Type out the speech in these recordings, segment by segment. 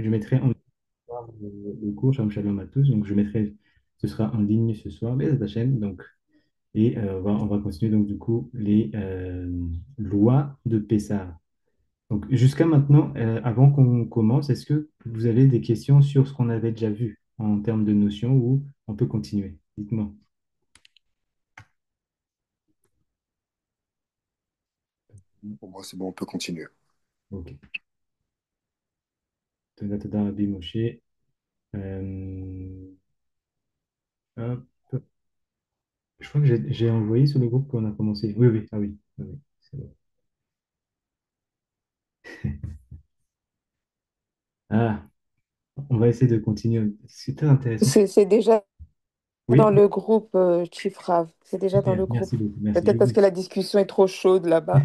je mettrai en le cours, Shalom Shalom à tous. Donc, je mettrai, ce sera en ligne ce soir, Bezat Hashem. Donc, et on va continuer donc du coup les lois de Pessah. Donc, jusqu'à maintenant, avant qu'on commence, est-ce que vous avez des questions sur ce qu'on avait déjà vu en termes de notions ou on peut continuer? Dites-moi. Pour moi, c'est bon, on peut continuer. Ok. Tada, tada, Rabbi Moshe. Euh, hop. Je crois que j'ai envoyé sur le groupe qu'on a commencé. Oui, oui, ah oui. Oui, oui, c'est bon. Ah, on va essayer de continuer. C'est très intéressant. C'est déjà Oui, dans le groupe Chiffrave. C'est déjà dans super, le merci groupe. beaucoup. Merci. Peut-être parce que la discussion est trop chaude là-bas.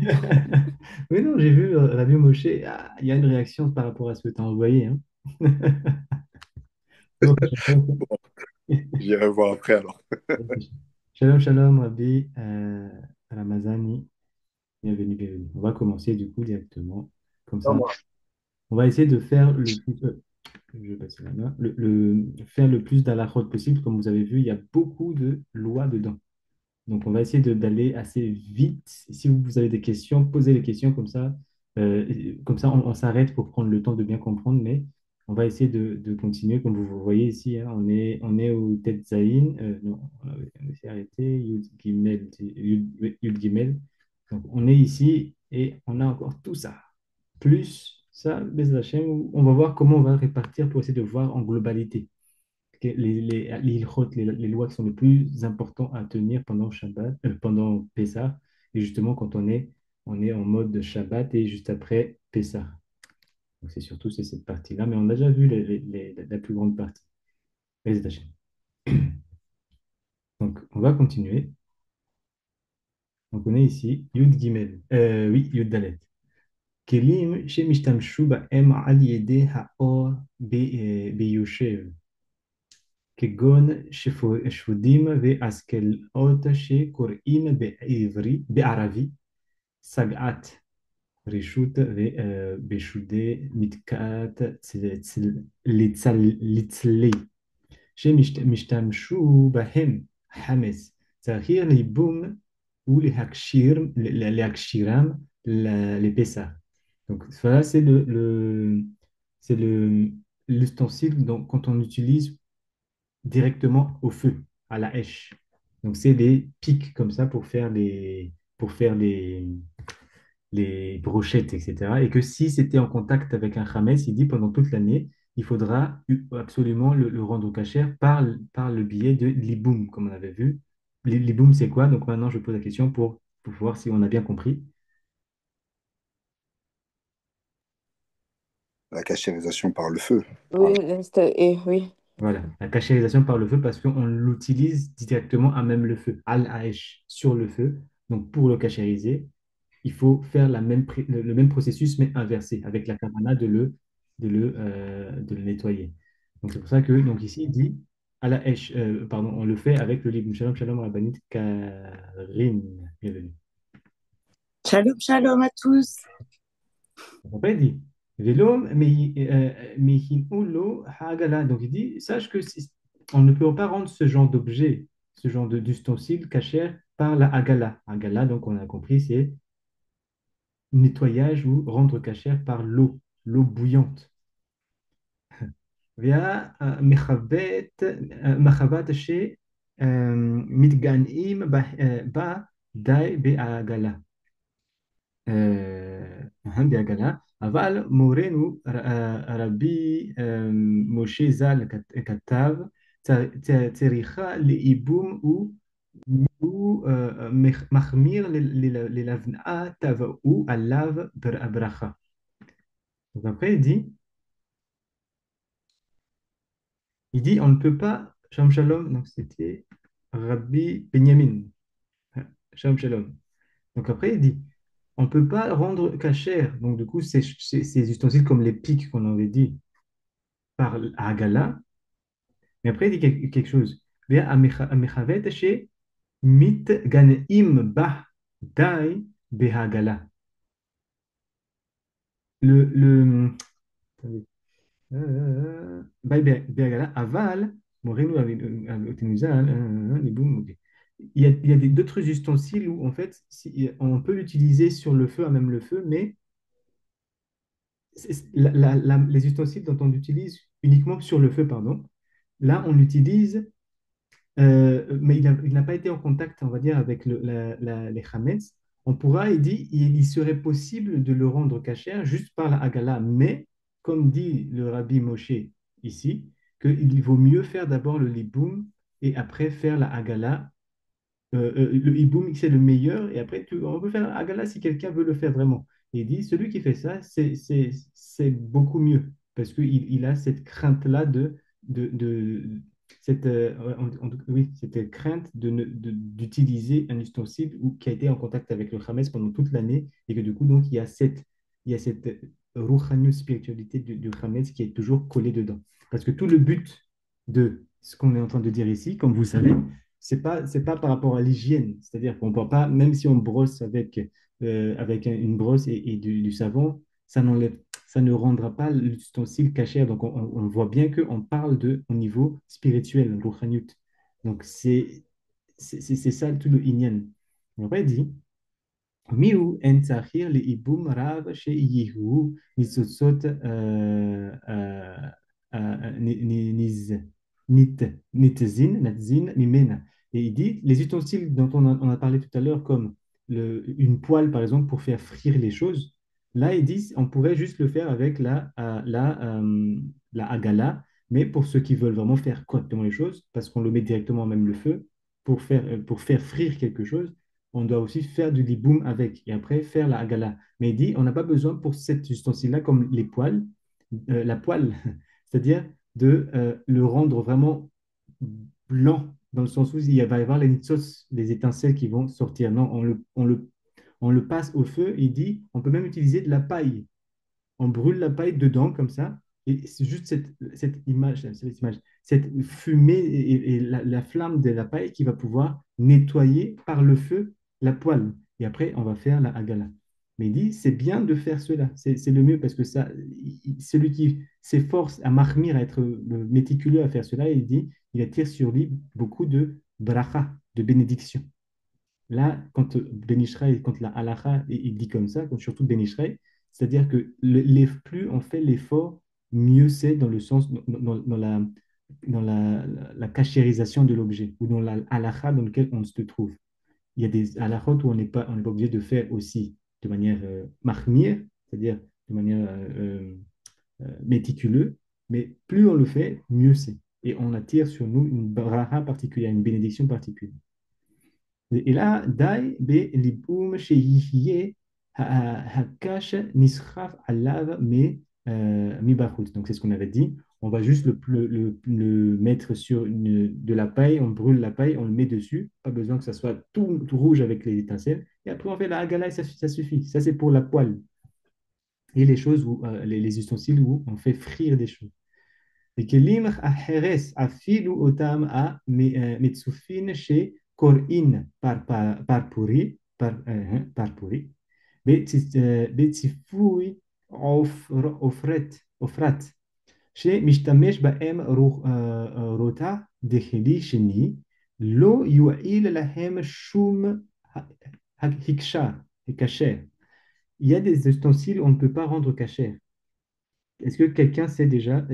Oui, non, j'ai vu Rabbi Moshe. Ah, il y a une réaction par rapport à ce que tu as envoyé. Hein. Donc, Bon, j'irai voir après alors. shalom, shalom, Rabbi Ramazani. Bienvenue, bienvenue. On va commencer du coup directement. Comme Non, ça, moi. on va essayer de faire le plus, je vais passer la main, faire le plus d'halachot possible. Comme vous avez vu, il y a beaucoup de lois dedans. Donc, on va essayer d'aller assez vite. Si vous avez des questions, posez les questions comme ça, on s'arrête pour prendre le temps de bien comprendre, mais on va essayer de continuer. Comme vous voyez ici, hein, on est au Tet Zayin. Non, on s'est arrêté. Yud Gimel. Yud Gimel. Donc, on est ici et on a encore tout ça. Plus ça, Bez Hashem, on va voir comment on va répartir pour essayer de voir en globalité les ilchot, les lois qui sont les plus importantes à tenir pendant Shabbat, pendant Pessah, et justement quand on est en mode Shabbat et juste après Pessah. Donc c'est cette partie-là, mais on a déjà vu la plus grande partie. Les Hachem. Donc on va continuer. Donc on est ici, Yud Gimel, oui, Yud Dalet. Kelim shemishtamshu ba'em al yedei ha'or beyoshev. כגון שפודים והשכלות שקוראים בערבית סגעת רשות ובשודי מתקעת לצלי שמשתמשו בהם חמץ צריך ליבום להכשירם לפסח. Donc voilà, c'est l'ustensile quand on utilise directement au feu, à la hèche. Donc, c'est des pics comme ça pour faire les brochettes, etc. Et que si c'était en contact avec un khamès, il dit pendant toute l'année, il faudra absolument le rendre cachère par le biais de l'iboum, comme on avait vu. L'iboum, c'est quoi? Donc maintenant, je pose la question pour voir si on a bien compris. La cachérisation par le feu. Oui, Voilà. et oui. Voilà, la cachérisation par le feu parce qu'on l'utilise directement à même le feu, al-aesh, sur le feu. Donc pour le cachériser, il faut faire le même processus, mais inversé, avec la kavana de le nettoyer. Donc c'est pour ça que donc ici, il dit à la esh, pardon, on le fait avec le livre Shalom Shalom Rabbanit Karine. Bienvenue. Shalom, shalom à tous. Après, il dit Velo mihinulo hagala. Donc il dit sache que on ne peut pas rendre ce genre d'objet, ce genre d'ustensile cachère par la hagala. Hagala, donc on a compris, c'est nettoyage ou rendre cachère par l'eau bouillante. מחבת שמתגנעים בה די בעגלה. בעגלה, אבל מורנו רבי משה ז"ל כתב צריכה לאיבום הוא מחמיר ללבנה תבעו עליו ברכה. Donc après, il dit, on ne peut pas, Shalom Shalom, donc c'était Rabbi Benyamin, Shalom Shalom. Donc après, il dit, on ne peut pas rendre cachère, donc du coup, ces ustensiles comme les pics qu'on avait dit par Agala, mais après, il dit quelque chose. Vea amechavet she mit ganeim bah dai behagala. Le, le, attendez. Bergala, Aval, Morenu, Otenuzal, Liboum, ok. Il y a d'autres ustensiles où, en fait, on peut l'utiliser sur le feu, à même le feu, mais les ustensiles dont on utilise uniquement sur le feu, pardon, là, on l'utilise, mais il n'a pas été en contact, on va dire, avec les chametz. On pourra, il dit, il serait possible de le rendre cachère juste par la hagala, mais comme dit le rabbi Moshe ici, qu'il vaut mieux faire d'abord le liboum et après faire la hagala. Le hiboum, c'est le meilleur, et après, on peut faire un agala si quelqu'un veut le faire vraiment. Et il dit, celui qui fait ça, c'est beaucoup mieux, parce qu'il a cette crainte-là cette, oui, cette crainte d'utiliser un ustensile qui a été en contact avec le Hametz pendant toute l'année, et que du coup, donc, il y a cette rouhaniut spiritualité du Hametz qui est toujours collée dedans. Parce que tout le but de ce qu'on est en train de dire ici, comme vous savez, c'est pas par rapport à l'hygiène. C'est-à-dire qu'on ne peut pas, même si on brosse avec une brosse et du savon, ça ne rendra pas l'ustensile cachère. Donc, on voit bien qu'on parle au niveau spirituel, ruchaniyut. Donc, c'est ça tout le inyan. On va dire, מיהו אין צעיר לייבום רב שיהיו ניצוצות nit- nitzin mimena. Et il dit, les ustensiles dont on a parlé tout à l'heure, comme une poêle par exemple pour faire frire les choses, là ils disent, on pourrait juste le faire avec la agala, mais pour ceux qui veulent vraiment faire correctement les choses, parce qu'on le met directement à même le feu, pour faire frire quelque chose, on doit aussi faire du liboum avec et après faire la hagala. Mais il dit, on n'a pas besoin pour cet ustensile-là, comme les poêles, la poêle, c'est-à-dire de le rendre vraiment blanc, dans le sens où il va y avoir les nitzos, les étincelles qui vont sortir. Non, on le passe au feu. Il dit, on peut même utiliser de la paille. On brûle la paille dedans, comme ça. Et c'est juste cette fumée et la flamme de la paille qui va pouvoir nettoyer par le feu la poêle. Et après, on va faire la hagala. Mais il dit, c'est bien de faire cela. C'est le mieux parce que ça, celui qui s'efforce à marmir, à être méticuleux à faire cela, il dit, il attire sur lui beaucoup de bracha, de bénédiction. Là, quand Ben Ishraï, quand la halacha, il dit comme ça, surtout Ben Ishraï, c'est-à-dire que plus on fait l'effort, mieux c'est dans le sens, dans la cachérisation de l'objet, ou dans la halacha dans laquelle on se trouve. Il y a des halachot où on n'est pas obligé de faire aussi de manière mahmir, c'est-à-dire de manière méticuleuse, mais plus on le fait, mieux c'est. Et on attire sur nous une bracha particulière, une bénédiction particulière. Et là, dai be liboum sheyihyeh hakash nisraf alav mi bachut. Donc, c'est ce qu'on avait dit. On va juste le mettre sur de la paille, on brûle la paille, on le met dessus. Pas besoin que ça soit tout rouge avec les étincelles. Et après, on fait la hagala et ça suffit. Ça, c'est pour la poêle. Et les choses, les ustensiles où on fait frire des choses. וכלים החרס אפילו אותם המצופין שקוראין פרפורי בציפוי עופרת שמשתמש בהם רותה דחלי שני לא יועיל להם שום הקשר. Il y a des ustensiles on ne peut pas rendre cachère. Est-ce que quelqu'un sait déjà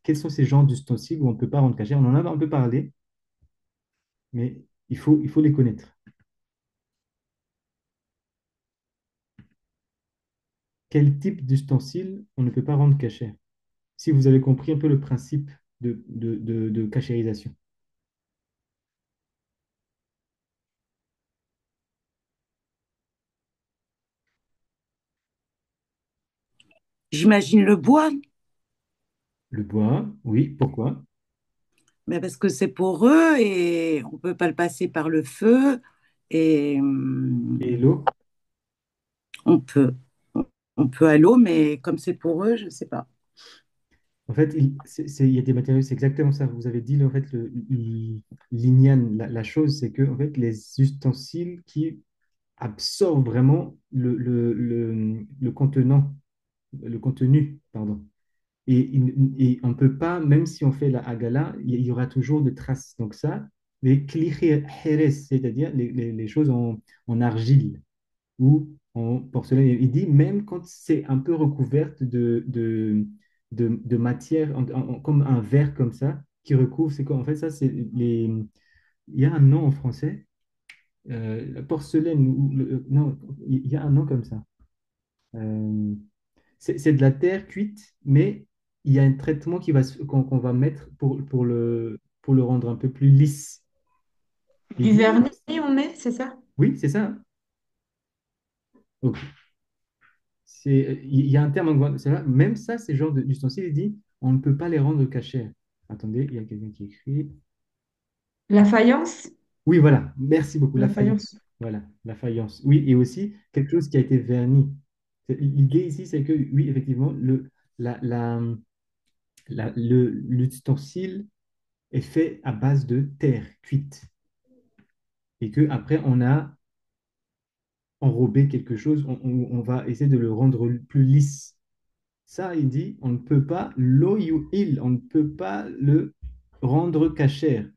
quels sont ces genres d'ustensiles où on ne peut pas rendre cachère? On en a un peu parlé, mais il faut les connaître. Quel type d'ustensile on ne peut pas rendre cachère? Si vous avez compris un peu le principe de cachérisation. J'imagine le bois, Le bois, oui, pourquoi? mais parce que c'est poreux et on peut pas le passer par le feu et Et l'eau? on peut, on peut à l'eau, mais comme c'est poreux, je sais pas. En fait, il y a des matériaux, c'est exactement ça. Vous avez dit, en fait, l'ignan, la chose, c'est que, en fait, les ustensiles qui absorbent vraiment le contenant, le contenu, pardon. Et on ne peut pas, même si on fait la Haggalah, il y aura toujours des traces. Donc ça, les kli kheres, c'est-à-dire les choses en argile ou en porcelaine. Il dit même quand c'est un peu recouverte de matière, comme un verre comme ça, qui recouvre, c'est quoi? En fait, ça, c'est les... Il y a un nom en français, la porcelaine, non, il y a un nom comme ça. Euh, c'est de la terre cuite, mais il y a un traitement qu'on va mettre pour le rendre un peu plus lisse. Il Du dit, vernis, on met, c'est ça? oui, c'est ça. Ok. Il y a un terme, même ça, c'est genre d'ustensile, il dit, on ne peut pas les rendre cachers. Attendez, il y a quelqu'un qui écrit. La faïence? Oui, voilà, merci beaucoup, la La faïence. faïence. Voilà, la faïence. Oui, et aussi quelque chose qui a été verni. L'idée ici, c'est que, oui, effectivement, la, la, l'ustensile est fait à base de terre cuite. Et que après on a enrobé quelque chose, on va essayer de le rendre plus lisse. Ça, il dit, on ne peut pas, lo il, on ne peut pas le rendre cachère.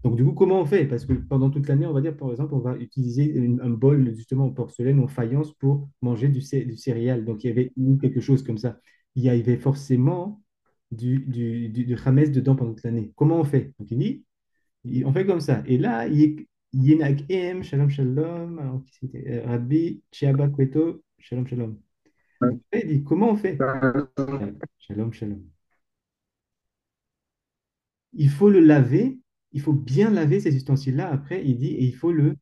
Donc, du coup, comment on fait? Parce que pendant toute l'année, on va dire, par exemple, on va utiliser un bol justement en porcelaine, en faïence pour manger du céréal. Donc, il y avait ou quelque chose comme ça. Il y avait forcément du khames dedans pendant toute l'année. Comment on fait? Donc, il dit, on fait comme ça. Et là, Yinak Em, Shalom Shalom, alors, qui c'était Rabbi Chiaba Kweto, Shalom Shalom. Donc, il dit, comment on fait? Shalom Shalom. Il faut le laver, il faut bien laver ces ustensiles-là. Après, il dit, et il faut le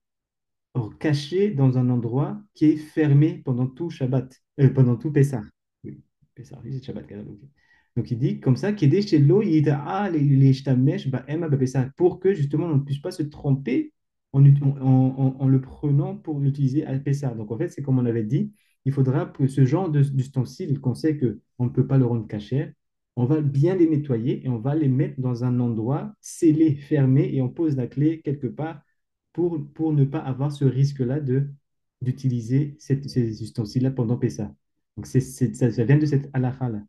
cacher dans un endroit qui est fermé pendant tout Shabbat, pendant tout Pessah. Oui, Pessah, oui, c'est Shabbat. Ok. Donc il dit comme ça, qu'il est chez l'eau, il dit ah les shtamesh ba'em Pessah pour que justement on ne puisse pas se tromper en le prenant pour l'utiliser à Pessah. Donc en fait, c'est comme on avait dit, il faudra que ce genre d'ustensiles qu'on sait que on ne peut pas le rendre cachère, on va bien les nettoyer et on va les mettre dans un endroit scellé, fermé et on pose la clé quelque part pour ne pas avoir ce risque-là d'utiliser ces ustensiles-là pendant Pessah. Donc, ça vient de cette halakha-là.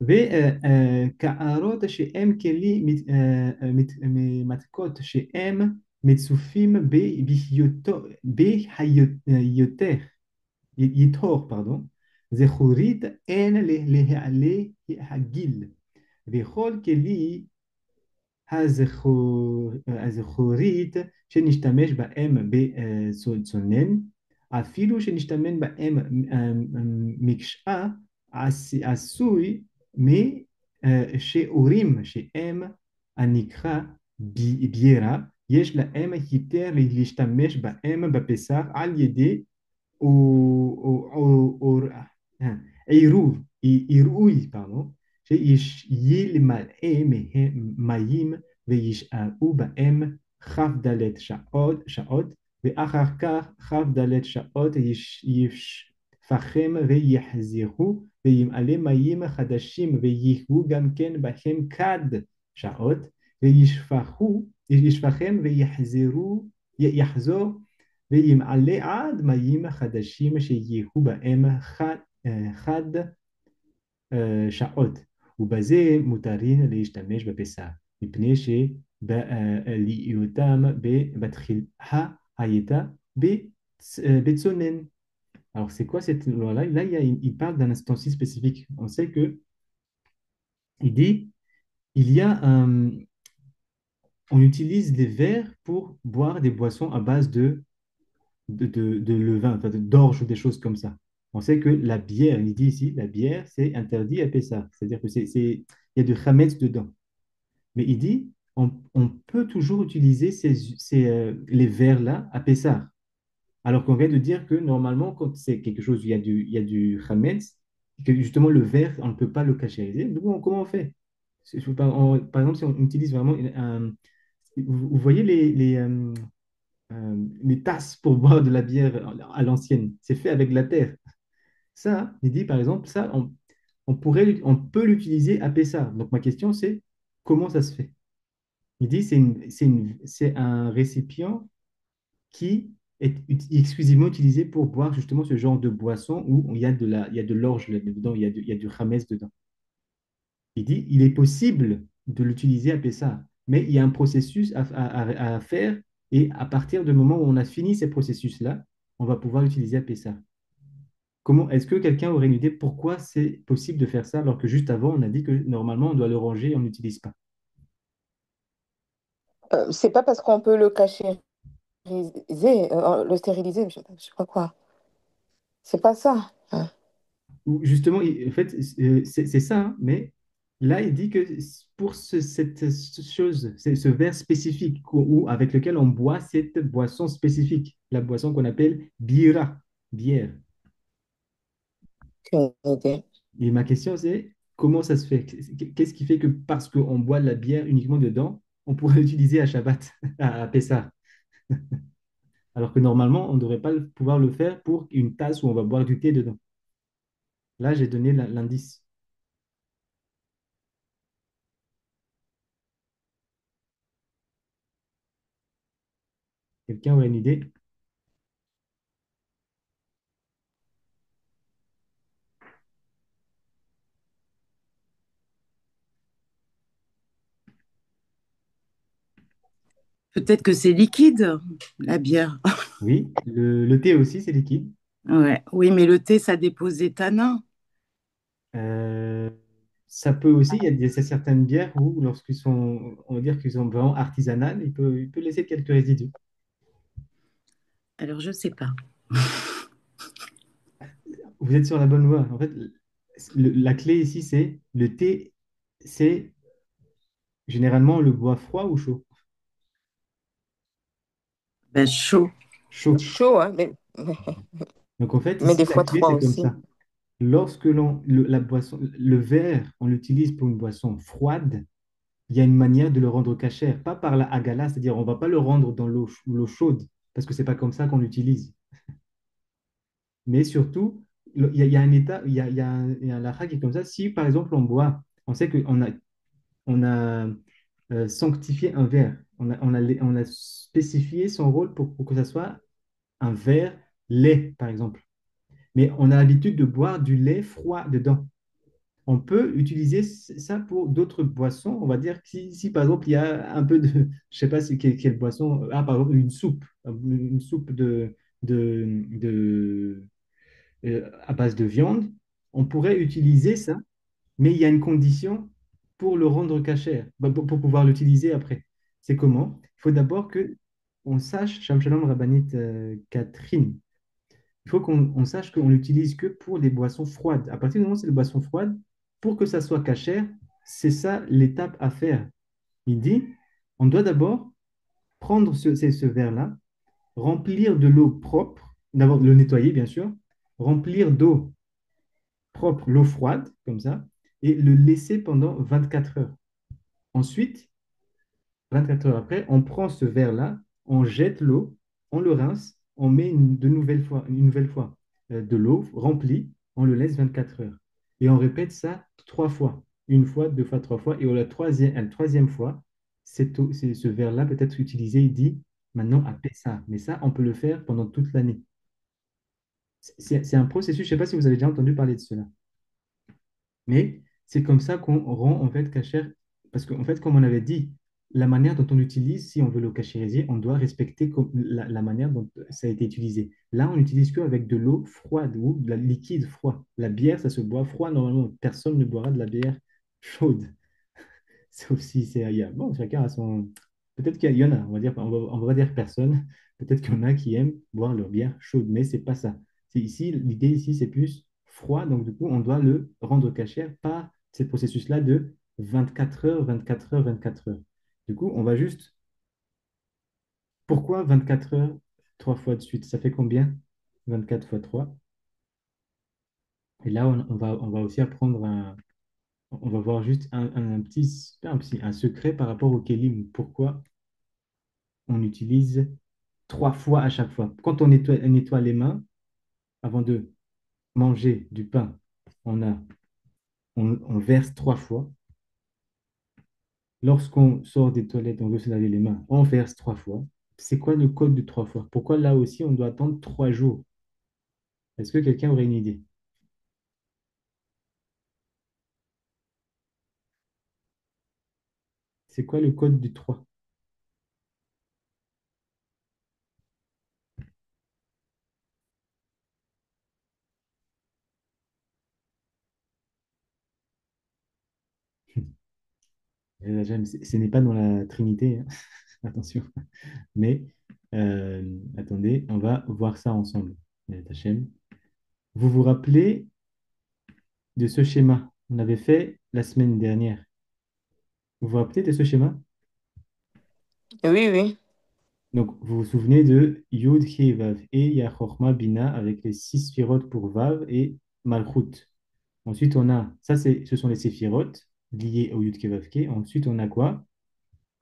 וכערות שהם כלי מתכות שהם מצופים בהיותך, יתור, פרדון, זכורית אין להעלה הגיל, וכל כלי הזכורית שנשתמש בהם בצונן, אפילו שנשתמש בהם מקשה עשוי משיעורים שהם הנקרא בירה, יש להם היתר להשתמש בהם בפסח על ידי עירוי, שימלא מהם מים וישארו בהם כ"ד שעות, ואחר כך כ"ד שעות ישפכם ויחזירו, וימלא מים חדשים ויהיו גם כן בהם כד שעות, וישפכם יחזור וימלא עד מים חדשים שיהיו בהם חד שעות, ובזה מותרין להשתמש בפסח, מפני שבעליותם בתחילה הייתה בצונן. Alors, c'est quoi cette loi-là? Là, il parle d'un ustensile spécifique. On sait que il dit, il y a on utilise les verres pour boire des boissons à base de levain, enfin, d'orge ou des choses comme ça. On sait que la bière, il dit ici, la bière, c'est interdit à Pessah. C'est-à-dire que il y a du chametz dedans. Mais il dit, on peut toujours utiliser les verres-là à Pessah. Alors qu'on vient de dire que normalement, quand c'est quelque chose où il y a du chametz, que justement le verre, on ne peut pas le cachériser. Donc, comment on fait? Par exemple, si on utilise vraiment vous voyez les tasses pour boire de la bière à l'ancienne. C'est fait avec de la terre. Ça, il dit par exemple, ça, on peut l'utiliser à Pessah. Donc ma question c'est, comment ça se fait? Il dit c'est un récipient qui est exclusivement utilisé pour boire justement ce genre de boisson où il y a de l'orge là-dedans, il y a du khames dedans. Il dit, il est possible de l'utiliser à Pessah, mais il y a un processus à faire et à partir du moment où on a fini ces processus-là, on va pouvoir l'utiliser à Pessah. Comment, est-ce que quelqu'un aurait une idée pourquoi c'est possible de faire ça alors que juste avant, on a dit que normalement, on doit le ranger et on n'utilise pas? C'est pas parce qu'on peut le le stériliser, je sais pas quoi. C'est pas ça, hein. Ou justement, en fait, c'est ça, hein, mais là, il dit que pour cette chose, ce verre spécifique avec lequel on boit cette boisson spécifique, la boisson qu'on appelle bira, bière. Aucune idée. Et ma question, c'est comment ça se fait? Qu'est-ce qui fait que parce qu'on boit de la bière uniquement dedans, on pourrait l'utiliser à Shabbat, à Pessah, alors que normalement, on ne devrait pas pouvoir le faire pour une tasse où on va boire du thé dedans. Là, j'ai donné l'indice. Quelqu'un aurait une idée? Peut-être que c'est liquide, la bière. Oui, le thé aussi, c'est liquide. Ouais. Oui, mais le thé, ça dépose des tanins. Euh, Ça peut aussi, il y a certaines bières où, lorsqu'ils sont, on va dire qu'ils sont vraiment artisanales, il peut laisser quelques résidus. Alors, je sais pas. Vous êtes sur la bonne voie. En fait, la clé ici, c'est le thé, c'est généralement on le boit froid ou chaud? Ben, chaud. Chaud. Chaud, hein, Donc en fait, mais ici, des la fois clé, trois c'est comme aussi. ça. Lorsque la boisson, le verre, on l'utilise pour une boisson froide, il y a une manière de le rendre cachère, pas par la hagala, c'est-à-dire on ne va pas le rendre dans l'eau chaude, parce que c'est pas comme ça qu'on l'utilise. Mais surtout, il y a un état, il y a un halakha qui est comme ça. Si, par exemple, on boit, on sait qu'on a sanctifié un verre, on a spécifié son rôle pour que ça soit un verre lait, par exemple. Mais on a l'habitude de boire du lait froid dedans. On peut utiliser ça pour d'autres boissons. On va dire que si, par exemple, il y a un peu de, je sais pas quelle boisson, par exemple, une soupe à base de viande, on pourrait utiliser ça, mais il y a une condition pour le rendre cachère, pour pouvoir l'utiliser après. C'est comment? Il faut d'abord que on sache, Shalom Shalom Rabbanit Catherine, il faut qu'on sache qu'on l'utilise que pour les boissons froides. À partir du moment où c'est des boissons froides, pour que ça soit cachère, c'est ça l'étape à faire. Il dit, on doit d'abord prendre ce verre-là, remplir de l'eau propre, d'abord le nettoyer bien sûr, remplir d'eau propre, l'eau froide, comme ça, et le laisser pendant 24 heures. Ensuite, 24 heures après, on prend ce verre-là, on jette l'eau, on le rince, on met une nouvelle fois de l'eau remplie, on le laisse 24 heures. Et on répète ça 3 fois. Une fois, 2 fois, 3 fois. Et la troisième fois, ce verre-là peut être utilisé, il dit, maintenant, à ça. Mais ça, on peut le faire pendant toute l'année. C'est un processus, je ne sais pas si vous avez déjà entendu parler de cela. Mais c'est comme ça qu'on rend en fait cachère, parce qu'en fait, comme on avait dit, la manière dont on l'utilise, si on veut le cachériser, on doit respecter la manière dont ça a été utilisé. Là, on n'utilise qu'avec de l'eau froide ou de la liquide froid. La bière, ça se boit froid normalement. Personne ne boira de la bière chaude. Sauf si c'est ailleurs. Bon, chacun a son. Peut-être qu'il y en a, on va dire, on va pas dire personne. Peut-être qu'il y en a qui aiment boire leur bière chaude, mais c'est pas ça. C'est ici, l'idée ici, c'est plus froid, donc du coup, on doit le rendre cachère par ce processus-là de 24 heures, 24 heures, 24 heures. Du coup, on va juste. Pourquoi 24 heures, 3 fois de suite? Ça fait combien? 24 fois 3. Et là, on va aussi apprendre on va voir juste un secret par rapport au kelim. Pourquoi on utilise 3 fois à chaque fois. Quand on nettoie les mains, avant de manger du pain, on verse 3 fois. Lorsqu'on sort des toilettes, on veut se laver les mains, on verse 3 fois. c'est quoi le code de 3 fois? Pourquoi là aussi on doit attendre 3 jours? Est-ce que quelqu'un aurait une idée? C'est quoi le code du 3? Ce n'est pas dans la Trinité, hein. Attention. Mais attendez, on va voir ça ensemble. Hachem. Vous vous rappelez de ce schéma? On avait fait la semaine dernière. Vous vous rappelez de ce schéma? Oui, oui. Donc, vous vous souvenez de Yud, He, Vav, et il y a Chochma, Bina avec les 6 sphirotes pour Vav et Malchut. Ensuite, on a, ce sont les séphirotes liées au Yud, He, Vav, He. Ensuite, on a quoi?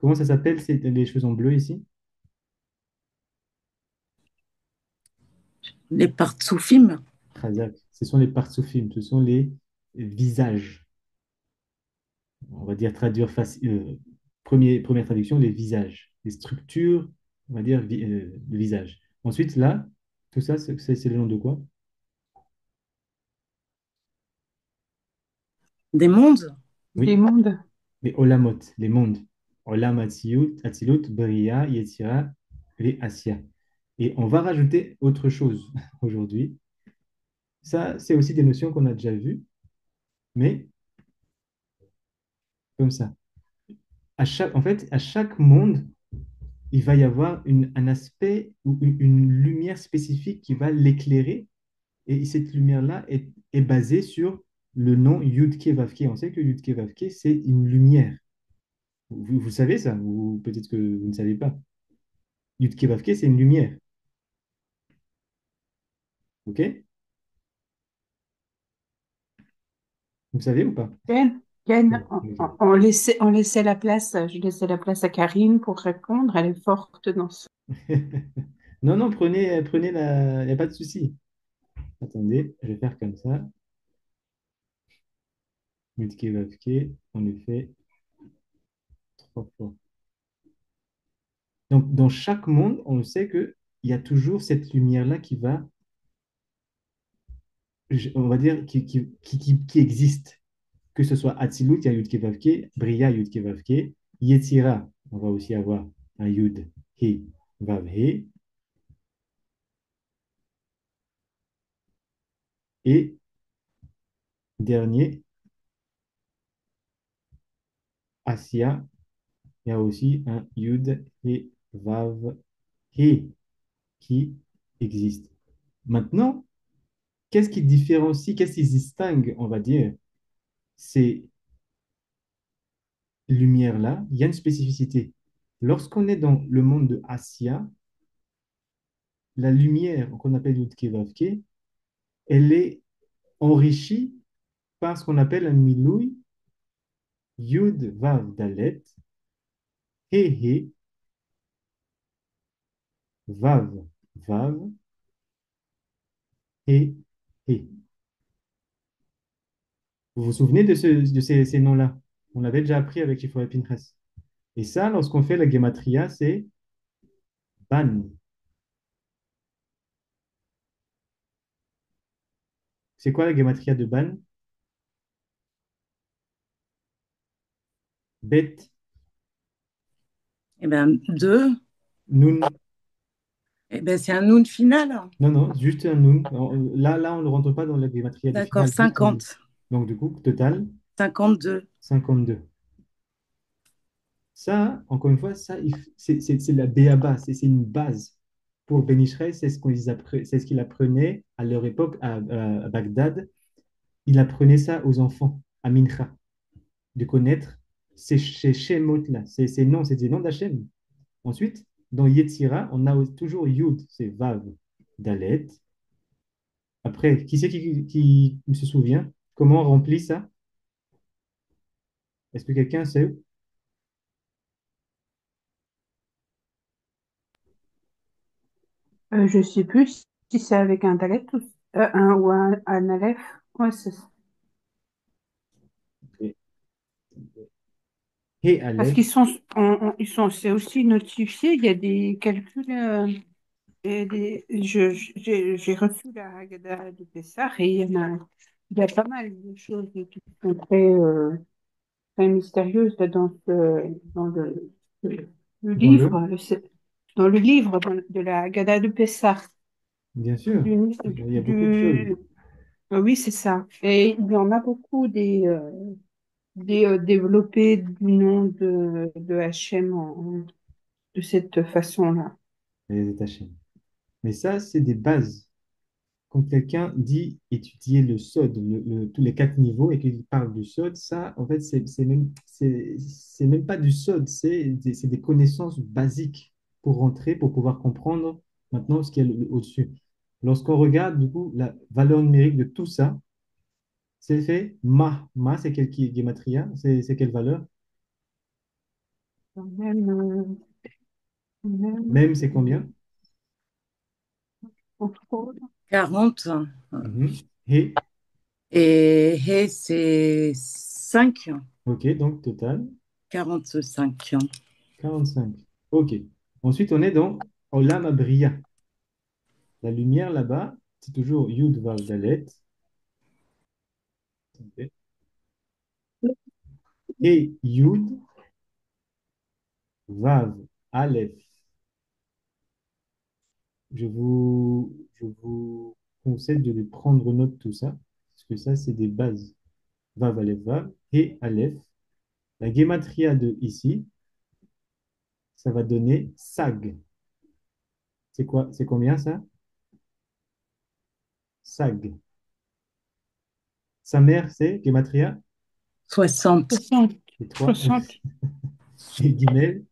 Comment ça s'appelle, les choses en bleu ici? Les partsoufim. Chazak. Ce sont les partsufim, ce sont les visages. On va dire traduire facile. Première traduction, les visages, les structures, on va dire le visage. Ensuite, là, tout ça, c'est le nom de quoi? Des mondes. Des Oui, mondes. les olamot, les mondes. Olam, Atzilut, Bria, Yetzira et Asya. Et on va rajouter autre chose aujourd'hui. Ça, c'est aussi des notions qu'on a déjà vues, mais comme ça. En fait, à chaque monde, il va y avoir un aspect ou une lumière spécifique qui va l'éclairer. Et cette lumière-là est basée sur le nom Yudke Vavke. On sait que Yudke Vavke, c'est une lumière. Vous savez ça, ou peut-être que vous ne savez pas. Yudke Vavke, c'est une lumière. OK? Vous savez ou pas? Ken, Ken, Oui, on, ok. on- on laissait la place, je laissais la place à Karine pour répondre. Elle est forte dans ce. Non, non, prenez la. Il n'y a pas de souci. Attendez, je vais faire comme ça. Yudke Vavke, on le fait 3 fois. Donc, dans chaque monde, on sait qu'il y a toujours cette lumière-là qui va, on va dire, qui existe. Que ce soit Atzilut, il y a Yud Kevavke, Bria, Yud Kevavke, Yetzira, on va aussi avoir un Yud, He, Vav, He, et dernier, Asya, il y a aussi un Yud, He, Vav, He qui existe. Maintenant, qu'est-ce qui différencie, qu'est-ce qui distingue, on va dire, ces lumières-là? Il y a une spécificité. Lorsqu'on est dans le monde de Asya, la lumière qu'on appelle Yud Kevavke, elle est enrichie par ce qu'on appelle un miloui, Yud Vav Dalet, He He, Vav Vav, He He. Vous vous souvenez de ces noms-là? On l'avait déjà appris avec Shifra et Pinchas. Et ça, lorsqu'on fait la gematria, c'est Ban. C'est quoi la gematria de Ban? Bet, Eh ben, deux. Nun. Eh ben, c'est un noun final. Non, non, juste un Nun. Là, on ne rentre pas dans la gematria du D'accord, final, juste un Nun. 50. Donc, du coup, total, 52. 52. Ça, encore une fois, ça, c'est la béaba, c'est une base. Pour Ben Israël, c'est ce qu'il apprenait à leur époque à Bagdad. Il apprenait ça aux enfants, à Mincha, de connaître ces Shemot-là, ces noms, c'est des noms d'Hachem. Ensuite, dans Yetzira, on a toujours Yud, c'est Vav, Dalet. Après, qui c'est qui se souvient? Comment on remplit ça? Est-ce que quelqu'un sait? Je sais plus si c'est avec un dalet ou un aleph. Ouais, c'est ça. Ok. He Parce Aleph. qu'ils sont, ils sont, c'est aussi notifié, il y a des calculs, et j'ai reçu la Haggadah de Pessah et il y a pas mal de choses qui sont très mystérieuses dans le Dans le, livre, dans le livre de la Haggadah de Pessah. bien sûr, Du, il y a beaucoup de choses. du- oui, c'est ça. Et il y en a beaucoup des développés du nom de Hachem de cette façon-là. Les détachés. Mais ça, c'est des bases. Quand quelqu'un dit étudier le SOD, tous les quatre niveaux, et qu'il parle du SOD, ça, en fait, c'est même pas du SOD, c'est des connaissances basiques pour rentrer, pour pouvoir comprendre maintenant ce qu'il y a au-dessus. Lorsqu'on regarde, du coup, la valeur numérique de tout ça, c'est fait ma. Ma, c'est quel qui gematria? C'est quelle valeur? Même, même, Même, c'est combien? entre autres, 40. Mhm. He, Et He, c'est 5. ok, donc total, 45. 45. Ok. Ensuite, on est dans Olam Abriya. La lumière là-bas, c'est toujours Yud Vav Dalet. Ok. Et Yud Vav Aleph. Je vous conseille de les prendre note tout ça, parce que ça, c'est des bases. Vav Aleph Vav et Aleph. La gematria de ici, ça va donner Sag. C'est quoi? C'est combien ça? Sag. Sa mère, c'est gematria? 60. 60, C'est 3. 60, Et Gimel,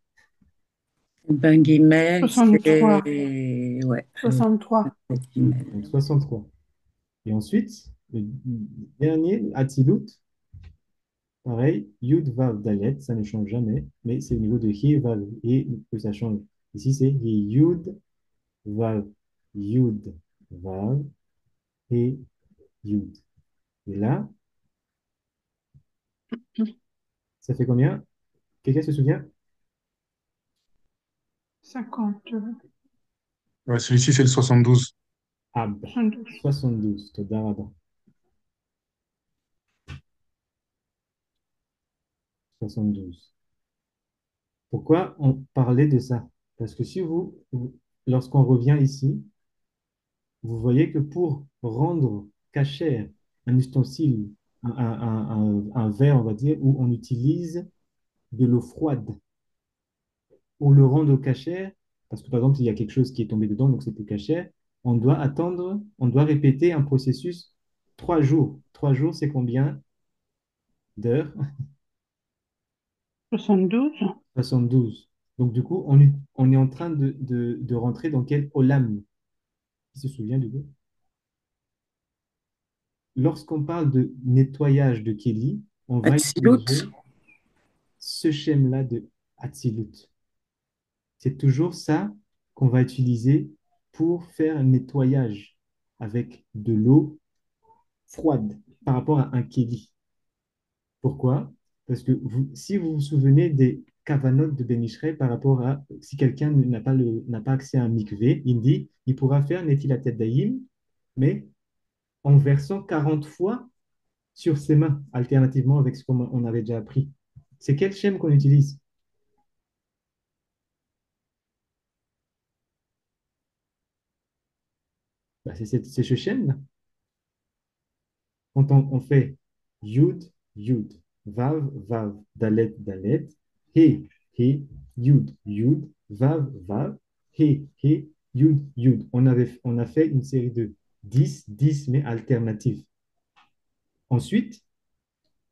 Ben, Guimel, 63, c'est. Ouais, 63. Guimel. donc 63. Et ensuite, le dernier, Atzilut, pareil, Yud Vav Dalet, ça ne change jamais, mais c'est au niveau de He Vav et que ça change. Ici, c'est He Yud Vav, Yud Vav, He Yud. Et là, ça fait combien? Quelqu'un se souvient? 50, Ouais, celui-ci, c'est le 72. Ab, 72. 72, Todaraba, 72. Pourquoi on parlait de ça? Parce que si lorsqu'on revient ici, vous voyez que pour rendre cachère un ustensile, un verre, on va dire, où on utilise de l'eau froide pour le rendre cachère, parce que par exemple, il y a quelque chose qui est tombé dedans, donc c'est plus cachère, on doit attendre, on doit répéter un processus 3 jours. 3 jours, c'est combien d'heures? 72. 72. Donc du coup, on est en train de rentrer dans quel olam? Qui se souvient du coup? Lorsqu'on parle de nettoyage de Kelly, on va Atzilut. utiliser ce schème-là de Hatzilut. C'est toujours ça qu'on va utiliser pour faire un nettoyage avec de l'eau froide par rapport à un Kelly. Pourquoi? Parce que si vous vous souvenez des kavanot de Ben Israël par rapport à si quelqu'un n'a pas accès à un mikvé, il dit il pourra faire Netilat Yadayim, mais en versant 40 fois sur ses mains, alternativement avec ce qu'on avait déjà appris. C'est quel schème qu'on utilise? Bah, c'est ce schème-là. Quand on fait Yud, Yud, Vav, Vav, Dalet, Dalet, He, He, Yud, Yud, Vav, Vav, He, He, Yud, Yud. On a fait une série de 10 mais alternatives. Ensuite,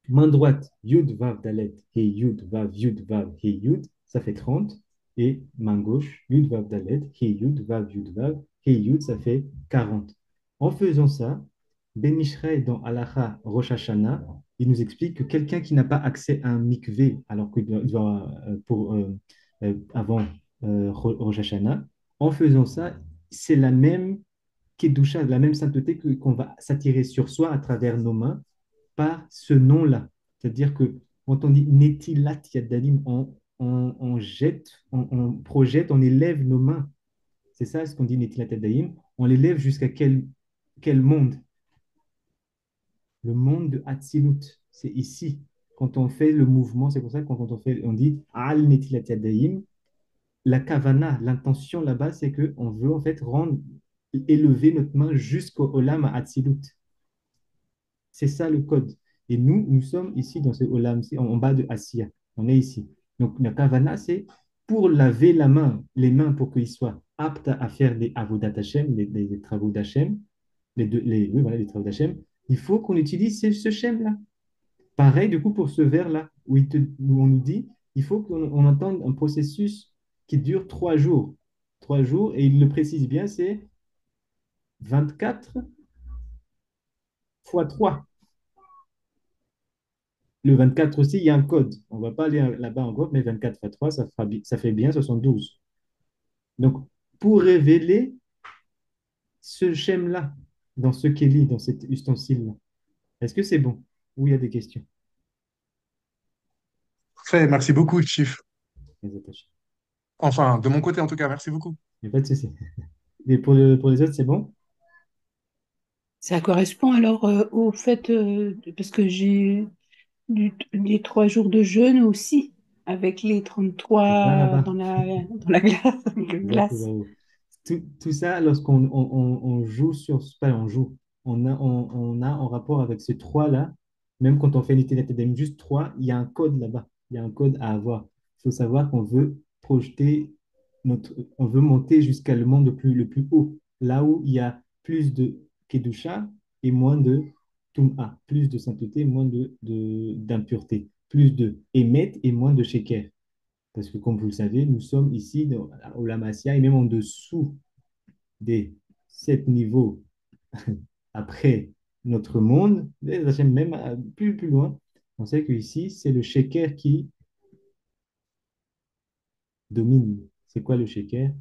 main droite, Yud, Vav, Dalet, He, Yud, Vav, Yud, Vav, He, Yud, ça fait 30. Et main gauche, Yud, Vav, Dalet, He, Yud, Vav, Yud, Vav, He, Yud, ça fait 40. En faisant ça, Ben Ishraï, dans Halacha Rosh Hashanah, il nous explique que quelqu'un qui n'a pas accès à un mikvé, alors qu'il doit, avant Rosh Hashanah, en faisant ça, c'est la même kedusha, la même sainteté qu'on va s'attirer sur soi à travers nos mains par ce nom-là. C'est-à-dire que Quand on dit Netilat Yadayim, on jette, on projette, on élève nos mains. C'est ça ce qu'on dit Netilat Yadayim. On l'élève jusqu'à quel monde? Le monde de Hatzilut. C'est ici. Quand on fait le mouvement, c'est pour ça que quand on fait, on dit Al Netilat Yadayim, la kavana, l'intention là-bas, c'est qu'on veut en fait rendre, élever notre main jusqu'au Olam Hatzilut. C'est ça le code. Et nous sommes ici dans ce Olam, en bas de Asiya. On est ici. Donc la kavana, c'est pour laver la main, les mains pour qu'ils soient aptes à faire des avodat Hashem, des travaux d'Hachem, oui, voilà, les travaux d'Hachem. Il faut qu'on utilise ce Shem-là. Pareil, du coup, pour ce vers-là, où on nous dit, il faut qu'on entende un processus qui dure 3 jours. 3 jours, et il le précise bien, c'est 24 fois 3. Le 24 aussi, il y a un code. On ne va pas aller là-bas en groupe, mais 24 fois 3, ça fait bien 72. Donc, pour révéler ce schème-là, dans ce Kéli, dans cet ustensile-là, est-ce que c'est bon? Ou il y a des questions? Parfait, merci beaucoup, Chief. Les attachés. Enfin, de mon côté, en tout cas, merci beaucoup. Il n'y a pas de souci. Et pour les autres, c'est bon? Ça correspond alors au fait, parce que j'ai les 3 jours de jeûne aussi, avec les 33 Là-bas. dans la glace, avec Je vois tout glace. là-haut. Tout ça, lorsqu'on on joue sur, pas on joue, on a en rapport avec ces trois-là, même quand on fait une TDM juste trois, il y a un code là-bas, il y a un code à avoir. Il faut savoir qu'on veut projeter on veut monter jusqu'à le monde le plus haut, là où il y a plus de Kedusha et moins de Tum'a, plus de sainteté, moins d'impureté, plus de Emet et moins de Sheker. Parce que, comme vous le savez, nous sommes ici au Lamassia et même en dessous des 7 niveaux après notre monde, même plus loin. On sait qu'ici, c'est le shaker qui domine. C'est quoi le shaker?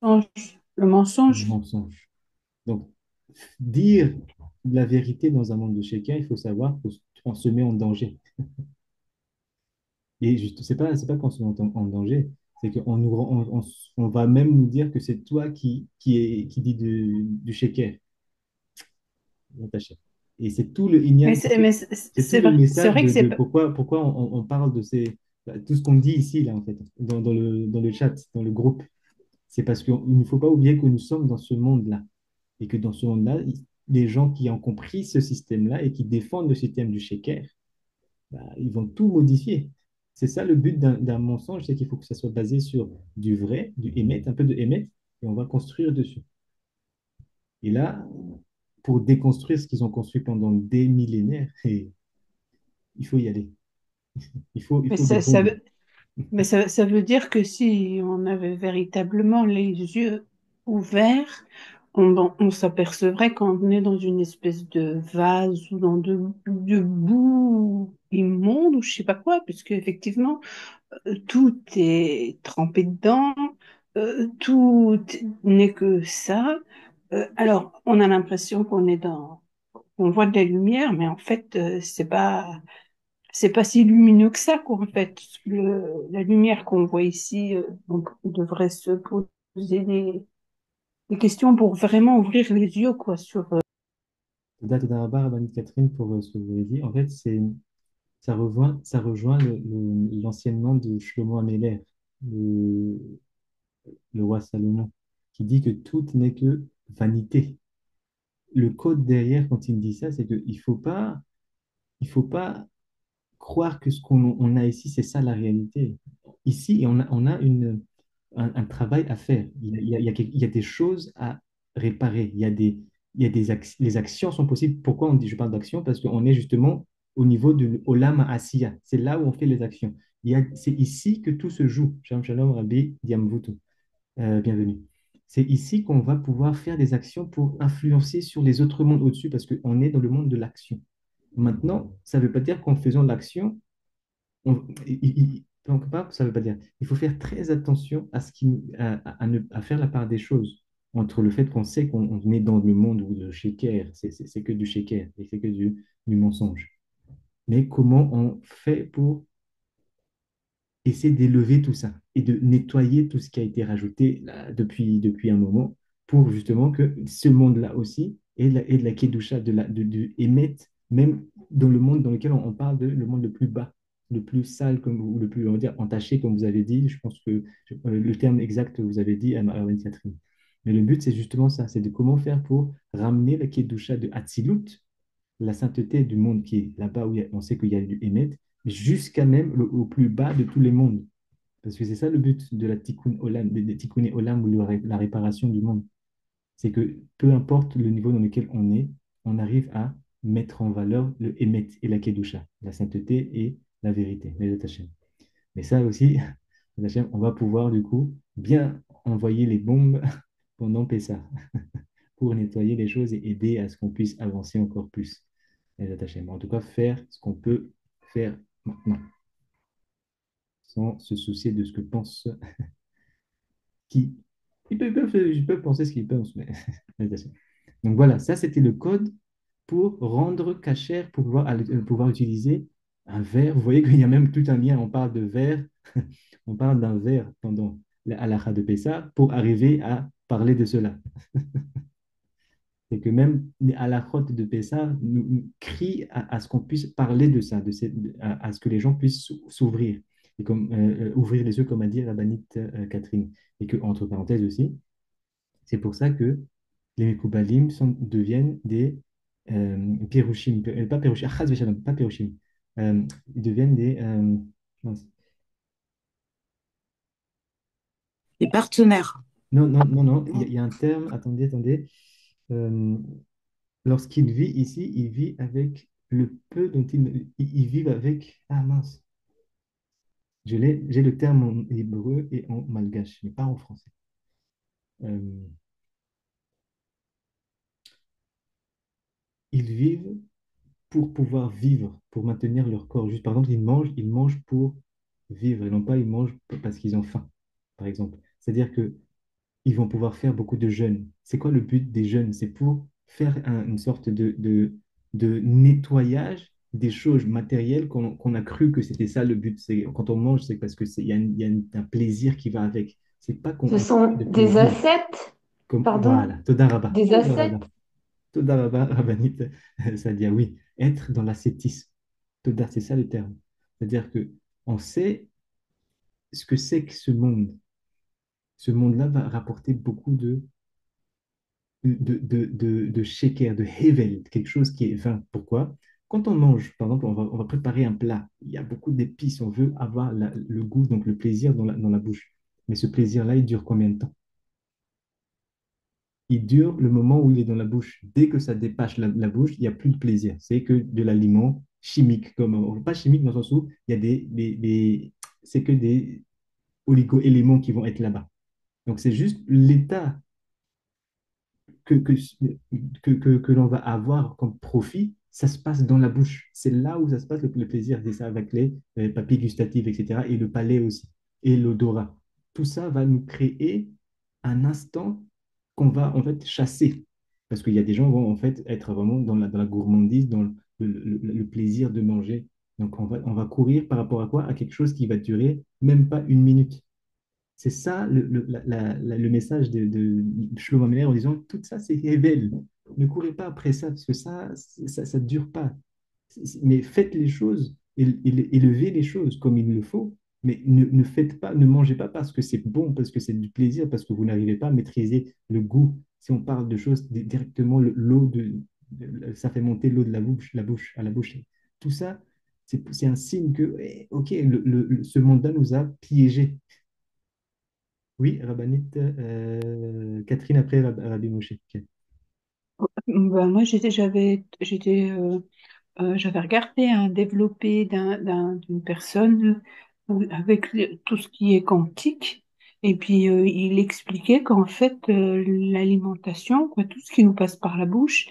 Le Le mensonge. mensonge. Donc, dire la vérité dans un monde de shaker, il faut savoir qu'on se met en danger. Et juste, c'est pas qu'on se met en danger, c'est qu'on on va même nous dire que c'est toi qui dit du shaker, Natacha. Et c'est tout le Mais ignan, c'est tout c'est le vrai, c'est message vrai que c'est de pas. pourquoi on parle de tout ce qu'on dit ici, là, en fait, dans le chat, dans le groupe. C'est parce qu'il ne faut pas oublier que nous sommes dans ce monde-là. Et que dans ce monde-là, les gens qui ont compris ce système-là et qui défendent le système du shaker, bah, ils vont tout modifier. C'est ça le but d'un mensonge, c'est qu'il faut que ça soit basé sur du vrai, du émet, un peu de émet, et on va construire dessus. Et là, pour déconstruire ce qu'ils ont construit pendant des millénaires, et il faut y aller. Il Mais faut des bombes. ça veut dire que si on avait véritablement les yeux ouverts, on s'apercevrait qu'on est dans une espèce de vase ou dans de boue immonde ou je sais pas quoi, puisque effectivement, tout est trempé dedans, tout n'est que ça. Alors, on a l'impression on voit de la lumière, mais en fait, c'est pas si lumineux que ça, quoi, en fait. La lumière qu'on voit ici, donc, on devrait se poser des questions pour vraiment ouvrir les yeux, quoi, sur. Toda Rabba, Rabbanit Catherine, pour ce que vous avez dit. En fait, ça rejoint l'enseignement de Shlomo Améler, le, le roi Salomon, qui dit que tout n'est que vanité. Le code derrière, quand il me dit ça, c'est qu'il il faut pas croire que ce qu'on a ici, c'est ça la réalité. Ici, on a un travail à faire. Il y a des choses à réparer. Les actions sont possibles. Pourquoi je parle d'action? Parce qu'on est justement au niveau de Olam Asiya. C'est là où on fait les actions. C'est ici que tout se joue. Shalom, shalom, Rabbi Diamvutu. Bienvenue. C'est ici qu'on va pouvoir faire des actions pour influencer sur les autres mondes au-dessus, parce qu'on est dans le monde de l'action. Maintenant, ça ne veut pas dire qu'en faisant l'action, donc, ça veut pas dire. Il faut faire très attention à faire la part des choses entre le fait qu'on sait qu'on est dans le monde où le shaker, c'est que du shaker et c'est que du mensonge. mais comment on fait pour essayer d'élever tout ça et de nettoyer tout ce qui a été rajouté là, depuis un moment pour justement que ce monde-là aussi et de la Kedusha, émettre, même dans le monde dans lequel on parle de le monde le plus bas, le plus sale, comme, ou le plus, on va dire, entaché, comme vous avez dit. Je pense que le terme exact, vous avez dit, à Catherine. Mais le but, c'est justement ça, c'est de comment faire pour ramener la Kedusha de Hatzilut, la sainteté du monde qui est là-bas où on sait qu'il y a du Emet, jusqu'à même au plus bas de tous les mondes. Parce que c'est ça le but de la Tikkun Olam, des Tikkun Olam ou la réparation du monde. C'est que peu importe le niveau dans lequel on est, on arrive à mettre en valeur le Emet et la Kedusha, la sainteté et la vérité, les Hachem. Mais ça aussi, les Hachem, on va pouvoir du coup bien envoyer les bombes pendant Pessah pour nettoyer les choses et aider à ce qu'on puisse avancer encore plus, les Hachem. En tout cas, faire ce qu'on peut faire maintenant, sans se soucier de ce que pense qui. Ils peuvent penser ce qu'ils pensent, mais donc voilà, ça c'était le code pour rendre cachère, pour pouvoir utiliser un verre. Vous voyez qu'il y a même tout un lien. On parle de verre, on parle d'un verre pendant la halakha de Pessah pour arriver à parler de cela. C'est que même les halakhot de Pessah nous crient à ce qu'on puisse parler de ça, à ce que les gens puissent s'ouvrir, et comme, ouvrir les yeux, comme a dit Rabbanit Catherine. Et que, entre parenthèses aussi, c'est pour ça que les Mekoubalim deviennent des Pirushim, pas Pirushim, Chas v'Shalom, pas Pirushim. Ils deviennent des. Mince. Les partenaires. Non, non, non, non, il y a un terme, attendez, attendez. Euh, Lorsqu'il vit ici, il vit avec le peu dont il vit avec. Ah mince, j'ai le terme en hébreu et en malgache, mais pas en français. Euh, ils vivent pour pouvoir vivre, pour maintenir leur corps. Juste, par exemple, ils mangent pour vivre et non pas ils mangent parce qu'ils ont faim, par exemple. C'est-à-dire que ils vont pouvoir faire beaucoup de jeûnes. C'est quoi le but des jeûnes? C'est pour faire une sorte de nettoyage des choses matérielles qu'on a cru que c'était ça le but. C'est, quand on mange, c'est parce il y a un plaisir qui va avec. C'est pas qu'on Ce on sont de des plaisir. ascètes, Comme, pardon, voilà, Toda Rabba. des Toda Rabba. ascètes. Toda Rabba, Rabbanit, c'est-à-dire oui, être dans l'ascétisme. Toda, c'est ça le terme. C'est-à-dire que on sait ce que c'est que ce monde. Ce monde-là va rapporter beaucoup de sheker, de hevel, quelque chose qui est vain. Pourquoi? Quand on mange, par exemple, on va préparer un plat, il y a beaucoup d'épices, on veut avoir le goût, donc le plaisir dans la bouche. Mais ce plaisir-là, il dure combien de temps? Il dure le moment où il est dans la bouche. Dès que ça dépasse la bouche, il n'y a plus de plaisir. C'est que de l'aliment chimique, comme, pas chimique dans le sens où il y a c'est que des oligo-éléments qui vont être là-bas. Donc c'est juste l'état que, que, que l'on va avoir comme profit, ça se passe dans la bouche. C'est là où ça se passe le plaisir. C'est ça avec les papilles gustatives, etc. Et le palais aussi. Et l'odorat. Tout ça va nous créer un instant qu'on va en fait chasser. Parce qu'il y a des gens qui vont en fait être vraiment dans la gourmandise, dans le plaisir de manger. Donc on va courir par rapport à quoi? À quelque chose qui va durer même pas une minute. C'est ça le message de Shlomo Ameler en disant tout ça c'est révèle. Ne courez pas après ça parce que ça ne dure pas. Mais faites les choses, élevez les choses comme il le faut, mais ne faites pas, ne mangez pas parce que c'est bon, parce que c'est du plaisir, parce que vous n'arrivez pas à maîtriser le goût. Si on parle de choses directement, ça fait monter l'eau de à la bouche. Tout ça, c'est un signe que, ok, ce monde-là nous a piégés. Oui, Rabbanit Catherine après Rabbi Moshe. Ok. Ben, moi, j'avais regardé un développé d'une personne avec tout ce qui est quantique. Et puis, il expliquait qu'en fait, l'alimentation, quoi, tout ce qui nous passe par la bouche,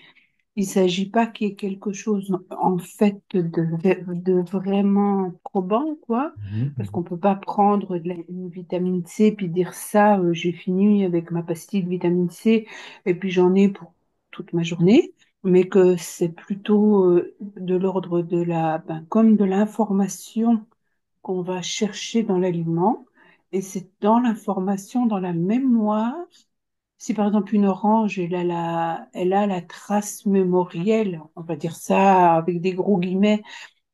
il ne s'agit pas qu'il y ait quelque chose en fait de vraiment probant, quoi, Mhm, parce qu'on mhm. ne peut pas prendre une vitamine C puis dire ça, j'ai fini avec ma pastille de vitamine C et puis j'en ai pour toute ma journée. mais que c'est plutôt de l'ordre de comme de l'information qu'on va chercher dans l'aliment, et c'est dans l'information, dans la mémoire. Si par exemple une orange, elle a la trace mémorielle, on va dire ça avec des gros guillemets,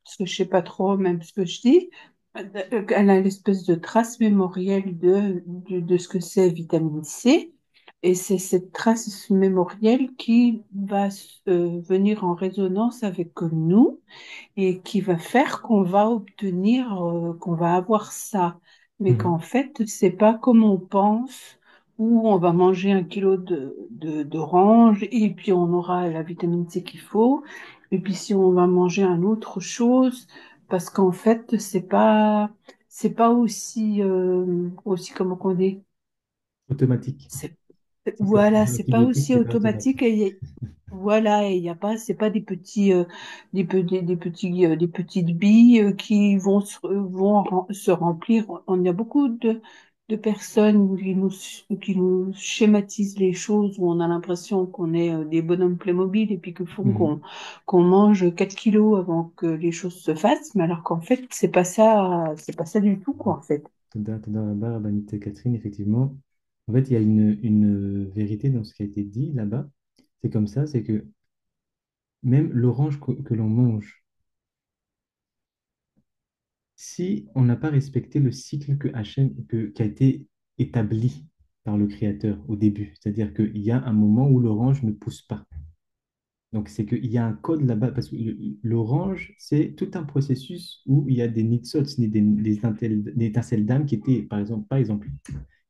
parce que je sais pas trop même ce que je dis, elle a l'espèce de trace mémorielle de ce que c'est vitamine C. Et c'est cette trace mémorielle qui va venir en résonance avec nous et qui va faire qu'on va obtenir, qu'on va avoir ça. Mais qu'en Mhm. fait, c'est pas comme on pense, où on va manger 1 kilo d'orange et puis on aura la vitamine C qu'il faut. Et puis si on va manger un autre chose, parce qu'en fait, c'est pas aussi, aussi comment qu'on dit, Automatique. c'est, Si c'est voilà, un c'est pas antibiotique, aussi c'est pas automatique. automatique. Voilà, et il y a pas, c'est pas des petits, des petites billes qui se remplir. On y a beaucoup de personnes qui nous schématisent les choses où on a l'impression qu'on est des bonhommes Playmobil et puis que font Mhm. qu'on mange 4 kilos avant que les choses se fassent, mais alors qu'en fait, c'est pas ça du tout, quoi, en fait. Toda Rabba, Rabbanite Catherine, effectivement. En fait, il y a vérité dans ce qui a été dit là-bas. C'est comme ça, c'est que même l'orange que l'on mange, si on n'a pas respecté le cycle qui a été établi par le Créateur au début, c'est-à-dire qu'il y a un moment où l'orange ne pousse pas. Donc, c'est qu'il y a un code là-bas, parce que l'orange, c'est tout un processus où il y a des nitsots, des étincelles d'âme qui étaient, par exemple,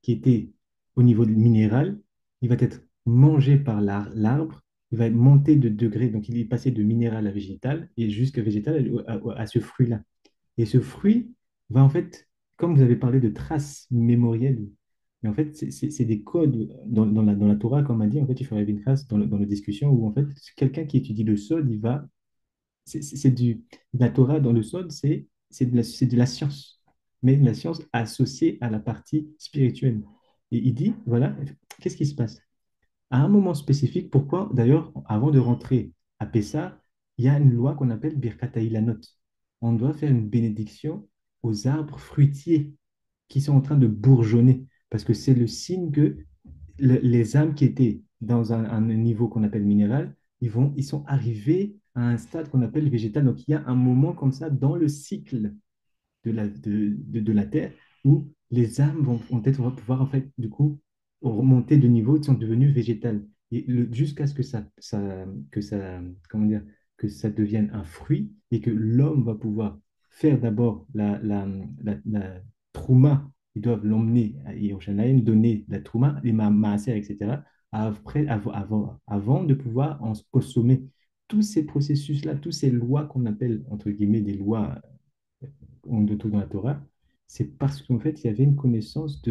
qui étaient au niveau minéral, il va être mangé par l'arbre, il va monter de degré, donc il est passé de minéral à végétal, et jusqu'à végétal à ce fruit-là. Et ce fruit va en fait, comme vous avez parlé de traces mémorielles, mais en fait, c'est des codes dans la Torah, comme on a dit, en fait, il ferait une trace dans la discussion où en fait, quelqu'un qui étudie le Sod, il va, c'est la Torah dans le Sod, c'est de la science, mais de la science associée à la partie spirituelle. Et il dit, voilà, qu'est-ce qui se passe? À un moment spécifique, pourquoi, d'ailleurs, avant de rentrer à Pessah, il y a une loi qu'on appelle Birkat Ilanot. On doit faire une bénédiction aux arbres fruitiers qui sont en train de bourgeonner, parce que c'est le signe que les âmes qui étaient dans un niveau qu'on appelle minéral, ils sont arrivés à un stade qu'on appelle végétal. Donc, il y a un moment comme ça dans le cycle de la Terre où les âmes vont peut-être pouvoir, en fait, du coup, remonter de niveau, ils sont devenus végétales. Et jusqu'à ce comment dire, que ça devienne un fruit et que l'homme va pouvoir faire d'abord la trouma, ils doivent l'emmener à Yerushalayim, donner la trouma, les maaser, etc., avant de pouvoir en consommer. Tous ces processus-là, toutes ces lois qu'on appelle, entre guillemets, des lois de tout dans la Torah, c'est parce qu'en fait, il y avait une connaissance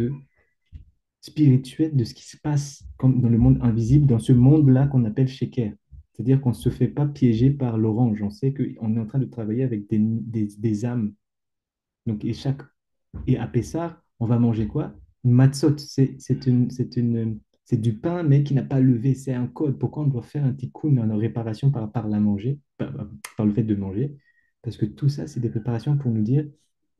spirituelle de ce qui se passe comme dans le monde invisible, dans ce monde-là qu'on appelle Sheker. C'est-à-dire qu'on ne se fait pas piéger par l'orange. On sait qu'on est en train de travailler avec des âmes. Donc, et à Pessah, on va manger quoi? Une matzot. C'est du pain, mais qui n'a pas levé. C'est un code. Pourquoi on doit faire un tikkun en réparation par la manger, par le fait de manger? Parce que tout ça, c'est des préparations pour nous dire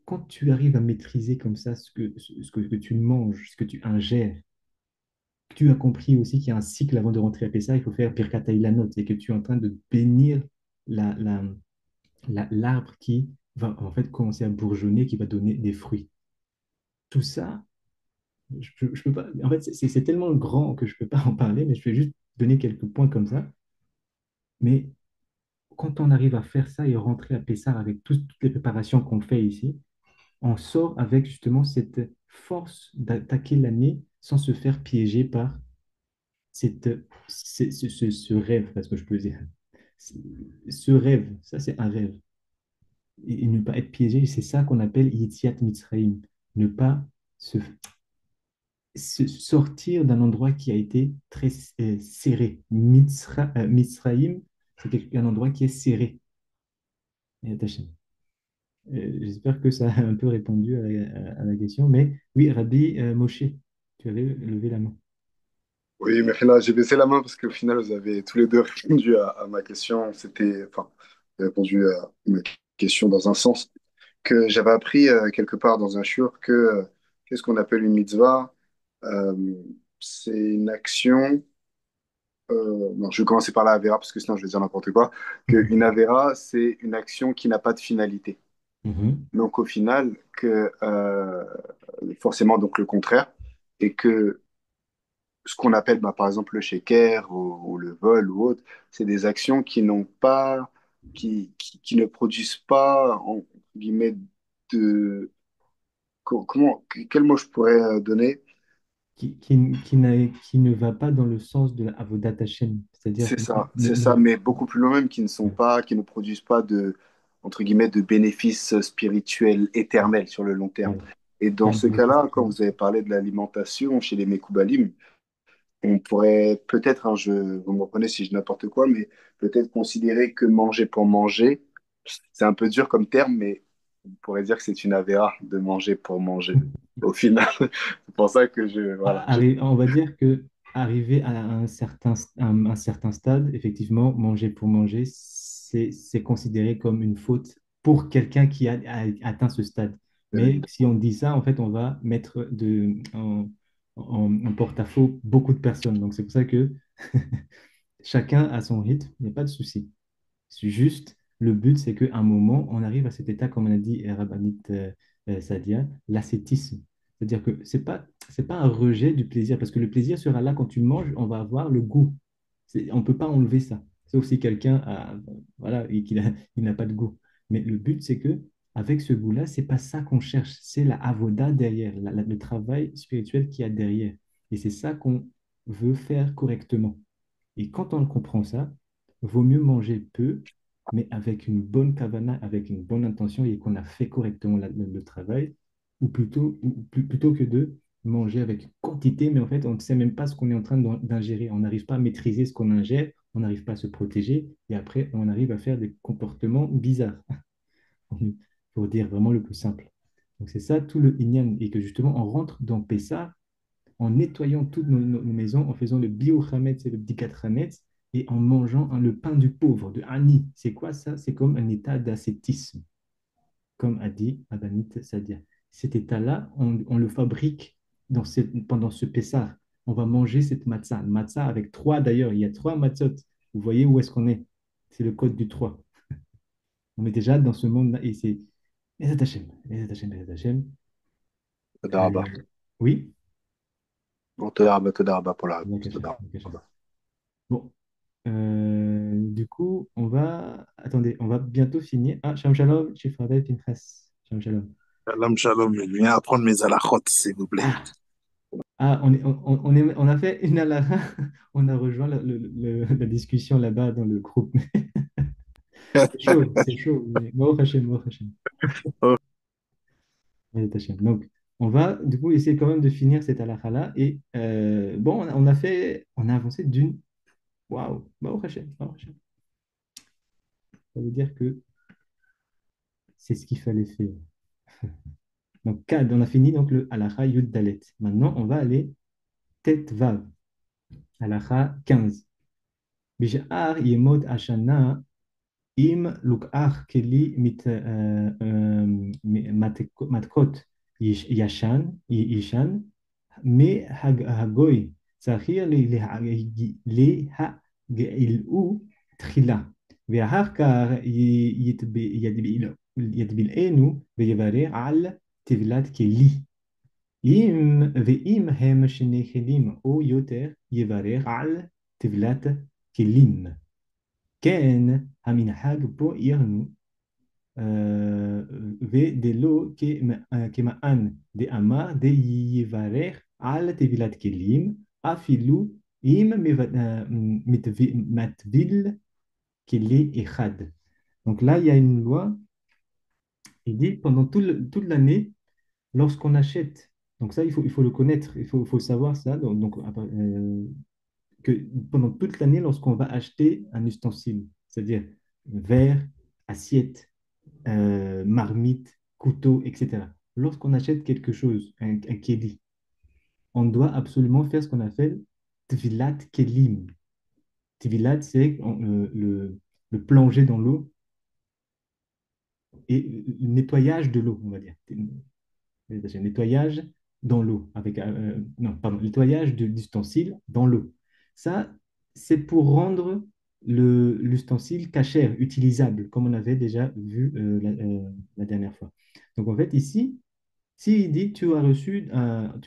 quand tu arrives à maîtriser comme ça ce que tu manges, ce que tu ingères, tu as compris aussi qu'il y a un cycle avant de rentrer à Pessah, il faut faire Birkat Ilanot, et que tu es en train de bénir la, la, l'arbre qui va en fait commencer à bourgeonner, qui va donner des fruits. Tout ça, je peux pas, en fait, c'est tellement grand que je ne peux pas en parler, mais je vais juste donner quelques points comme ça. Mais quand on arrive à faire ça et rentrer à Pessah avec toutes les préparations qu'on fait ici, on sort avec justement cette force d'attaquer l'année sans se faire piéger par cette, ce rêve, parce que je peux dire. Ce rêve, ça c'est un rêve. Et ne pas être piégé, c'est ça qu'on appelle Yetziat Mitzrayim. Ne pas se, sortir d'un endroit qui a été très serré. Mitzrayim, c'est un endroit qui est serré et attaché. J'espère que ça a un peu répondu à la question. Mais oui, Rabbi Moshe, tu avais levé la main. Oui, mais là, j'ai baissé la main parce qu'au final, vous avez tous les deux répondu à ma question. C'était, enfin, vous avez répondu à ma question dans un sens que j'avais appris quelque part dans un shiur que qu'est-ce qu'on appelle une mitzvah? Euh, c'est une action. Non, je vais commencer par la Avera parce que sinon je vais dire n'importe quoi. Que une Avera, c'est une action qui n'a pas de finalité. Mhm. Donc au final, que forcément donc le contraire, et que ce qu'on appelle par exemple le shaker ou le vol ou autre, c'est des actions qui n'ont pas, qui ne produisent pas, entre guillemets, de... Comment, quel mot je pourrais donner? Qui ne va pas dans le sens de la Avodat Hashem. C'est-à-dire, C'est ça, mais beaucoup plus loin même, qui ne sont pas, qui ne produisent pas de, entre guillemets, de bénéfices spirituels éternels sur le long terme. ouais, Et il y dans a un ce bénéfice. cas-là, quand vous avez parlé de l'alimentation chez les Mekoubalim, on pourrait peut-être, hein, vous me reprenez si je dis n'importe quoi, mais peut-être considérer que manger pour manger, c'est un peu dur comme terme, mais on pourrait dire que c'est une avéra de manger pour manger. Au final, c'est pour ça que voilà. On va dire que arriver à un certain stade, effectivement, manger pour manger, c'est considéré comme une faute pour quelqu'un qui a atteint ce stade. Mais si on dit ça, en fait, on va mettre en porte-à-faux beaucoup de personnes. Donc, c'est pour ça que chacun a son rythme, il n'y a pas de souci. C'est juste, le but, c'est qu'à un moment, on arrive à cet état, comme on a dit Rabbanit Sadia, l'ascétisme. C'est-à-dire que c'est pas un rejet du plaisir, parce que le plaisir sera là quand tu manges, on va avoir le goût. On ne peut pas enlever ça, sauf si quelqu'un a, voilà, et il n'a pas de goût. Mais le but, c'est que avec ce goût-là, c'est pas ça qu'on cherche, c'est la avoda derrière, le travail spirituel qu'il y a derrière. Et c'est ça qu'on veut faire correctement. Et quand on comprend ça, vaut mieux manger peu, mais avec une bonne kavana, avec une bonne intention et qu'on a fait correctement le travail, plutôt que de manger avec quantité, mais en fait, on ne sait même pas ce qu'on est en train d'ingérer. On n'arrive pas à maîtriser ce qu'on ingère, on n'arrive pas à se protéger, et après, on arrive à faire des comportements bizarres, pour dire vraiment le plus simple. Donc, c'est ça tout le inyan, et que justement, on rentre dans Pessah en nettoyant toutes nos maisons, en faisant le bio-Hametz et le bdikat Hametz, et en mangeant le pain du pauvre, de Ani. C'est quoi ça? C'est comme un état d'ascétisme, comme a dit Abanit Sadia. Cet état-là, on le fabrique pendant ce Pessah. On va manger cette matzah. Matzah avec trois d'ailleurs, il y a trois matzot. Vous voyez où est-ce qu'on est? C'est le code du 3. On est déjà dans ce monde-là et c'est Bezat Hashem, Bezat Hashem, Bezat Hashem. Toda Rabba. Oui? Bon, Toda Rabba pour la réponse. Toda Rabba. Bon, du coup, on va... Attendez, on va bientôt finir. Ah, Shalom Shalom, Shifradeh Pinchas. Shalom Shalom. Shalom, shalom. Je viens apprendre mes halachot, s'il vous plaît. Ah, on a fait une halakha. On a rejoint la discussion là-bas dans le groupe. C'est chaud, c'est chaud. Mais Baruch Hashem, Baruch Hashem. Oh, Baruch Hashem. Donc, on va du coup essayer quand même de finir cette halakha-là. Et bon, on a avancé d'une... Waouh, Baruch Hashem, Baruch Hashem. Ça veut dire que c'est ce qu'il fallait faire. Donc, on a fini donc le halakha Yud Dalet. Maintenant, on va aller Tet Vav, halakha 15. Bishar Yemod Ashana Im Lukach Keli Matkot Yishan Me Hagoy Tzachir Lehagil'u Tchila ואחר כך יטבילנו ויברך על טבילת כלי. ואם הם שני כלים או יותר, יברך על טבילת כלים. כן, המנהג פה עירנו, ודלא כמען דאמר דיברך על טבילת כלים, אפילו אם מטביל כלי אחד. Donc là, il y a une loi, il dit pendant toute l'année, lorsqu'on achète, donc ça, il faut le connaître, il faut savoir ça, que pendant toute l'année, lorsqu'on va acheter un ustensile, c'est-à-dire verre, assiette, marmite, couteau, etc. Lorsqu'on achète quelque chose, un kéli, on doit absolument faire ce qu'on appelle Tvilat Kelim. Tvilat, c'est le plonger dans l'eau et le nettoyage de l'eau, on va dire. Nettoyage dans l'eau. Non, pardon, nettoyage de l'ustensile dans l'eau. Ça, c'est pour rendre l'ustensile cachère, utilisable, comme on avait déjà vu la dernière fois. Donc, en fait, ici, s'il dit tu as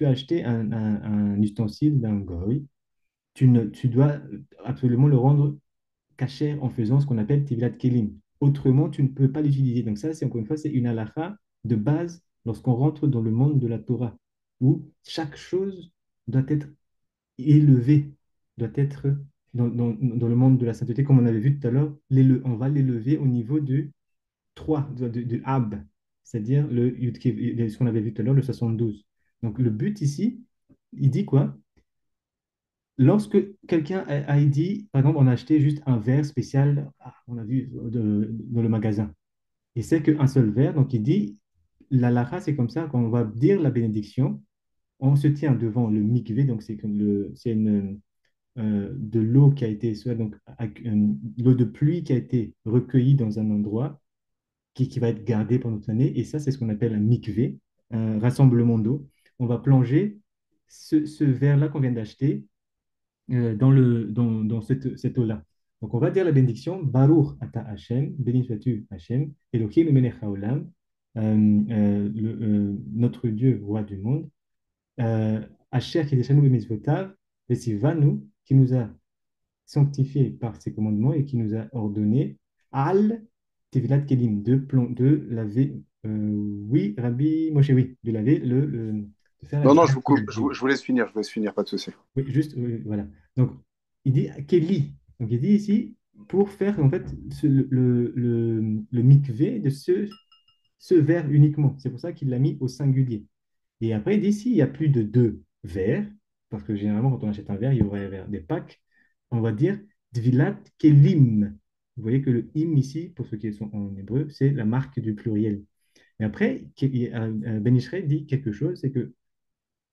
acheté un ustensile d'un goy, tu dois absolument le rendre cachère en faisant ce qu'on appelle Tivilat Kelim. Autrement, tu ne peux pas l'utiliser. Donc ça, c'est encore une fois, c'est une halakha de base lorsqu'on rentre dans le monde de la Torah, où chaque chose doit être élevée, doit être dans le monde de la sainteté, comme on avait vu tout à l'heure, on va l'élever au niveau de 3, de Ab, c'est-à-dire ce qu'on avait vu tout à l'heure, le 72. Donc le but ici, il dit quoi? Lorsque quelqu'un a dit, par exemple, on a acheté juste un verre spécial, on a vu dans le magasin, et c'est qu'un seul verre, donc il dit, la lara, c'est comme ça, quand on va dire la bénédiction, on se tient devant le mikvé, donc c'est de l'eau qui a été, soit donc l'eau de pluie qui a été recueillie dans un endroit qui va être gardée pendant toute l'année, et ça, c'est ce qu'on appelle un mikvé, un rassemblement d'eau. On va plonger ce verre-là qu'on vient d'acheter dans cette eau-là. Donc, on va dire la bénédiction, Baruch ata Hashem, béni sois-tu Hashem, Elohim melech haolam, notre Dieu, roi du monde, Asher kideshanu b'mitzvotav, Vesivanu, qui nous a sanctifiés par ses commandements et qui nous a ordonné, Al Tevilat Kelim, de laver, oui, Rabbi Moshe, oui, de laver de faire la Non, non, je Tevilat vous coupe. Kelim. Je vous laisse finir, pas de souci. Oui, juste, oui, voilà. Donc, il dit Kelly. Donc, il dit ici, pour faire en fait le mikvé de ce verre uniquement. C'est pour ça qu'il l'a mis au singulier. Et après, il dit s'il y a plus de deux verres, parce que généralement, quand on achète un verre, il y aurait des packs, on va dire Dvilat Kelim. Vous voyez que le im ici, pour ceux qui sont en hébreu, c'est la marque du pluriel. Et après, Ben Ishraï dit quelque chose, c'est que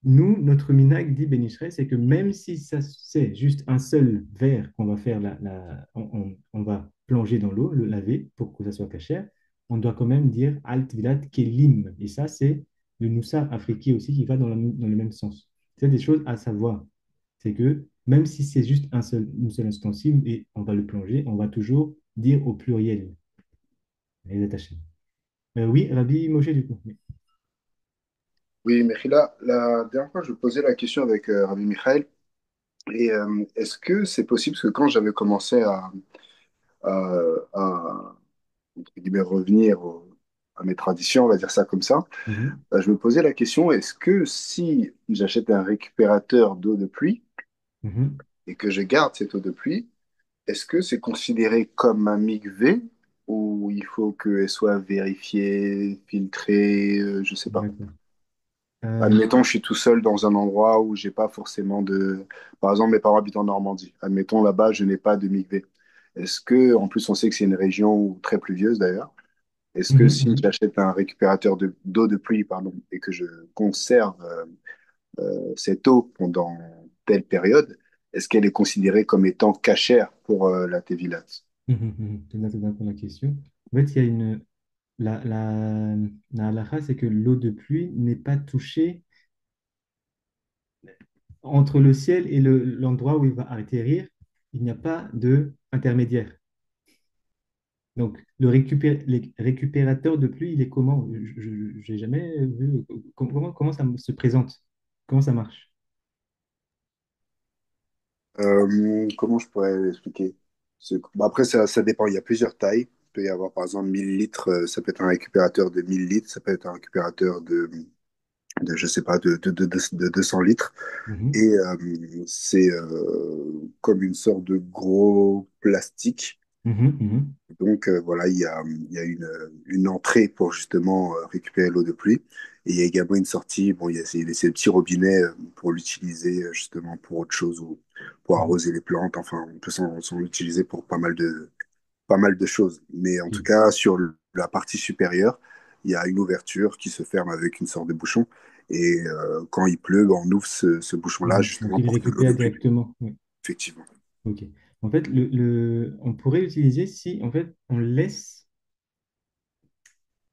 nous, notre minag, dit Bénicheret, c'est que même si ça c'est juste un seul verre qu'on va faire, on va plonger dans l'eau, le laver pour que ça soit cachère, on doit quand même dire Alt Vilat Kelim. Et ça, c'est le Noussa africain aussi qui va dans le même sens. C'est des choses à savoir. C'est que même si c'est juste une seule ustensile et on va le plonger, on va toujours dire au pluriel. Les attachés. Oui, Rabbi Moshe, du coup. Oui. Oui, mais là, la dernière fois, je posais la question avec Rabbi Michael. Et est-ce que c'est possible, parce que quand j'avais commencé à, entre guillemets, revenir à mes traditions, on va dire ça comme ça, Mhm, je me posais la question, est-ce que si j'achète un récupérateur d'eau de pluie mhm. et que je garde cette eau de pluie, est-ce que c'est considéré comme un mikvé ou il faut qu'elle soit vérifiée, filtrée, je sais pas. D'accord. Euh, Admettons, je suis tout seul dans un endroit où j'ai pas forcément de... Par exemple, mes parents habitent en Normandie. Admettons, là-bas, je n'ai pas de mikvé. Est-ce que, en plus, on sait que c'est une région très pluvieuse d'ailleurs. Est-ce que mhm, si mhm. j'achète un récupérateur d'eau de pluie, pardon, et que je conserve cette eau pendant telle période, est-ce qu'elle est considérée comme étant cachère pour la Tévilat? Mhm, mhm. C'est là pour la question. En fait, il y a la halakha, c'est que l'eau de pluie n'est pas touchée entre le ciel et l'endroit où il va atterrir. Il n'y a pas de intermédiaire. Donc, le récupérateur de pluie, il est comment? Je n'ai jamais vu. Comment ça se présente? Comment ça marche? Comment je pourrais l'expliquer? Bon, après, ça dépend. Il y a plusieurs tailles. Il peut y avoir, par exemple, 1000 litres. Ça peut être un récupérateur de 1000 litres. Ça peut être un récupérateur je sais pas, de 200 litres. Mhm, Et c'est comme une sorte de gros plastique. mhm, mhm. Donc voilà, il y a une entrée pour justement récupérer l'eau de pluie. Et il y a également une sortie. Bon, il y a ces petits robinets pour l'utiliser justement pour autre chose ou pour Mhm. arroser les plantes. Enfin, on peut s'en utiliser pour pas mal de choses. Mais en tout Ok. cas, sur la partie supérieure, il y a une ouverture qui se ferme avec une sorte de bouchon. Et quand il pleut, ben, on ouvre ce bouchon-là Mhm. Donc, justement il pour que l'eau récupère ne brûle. directement. Oui. Effectivement. OK. En fait, on pourrait l'utiliser si, en fait, on laisse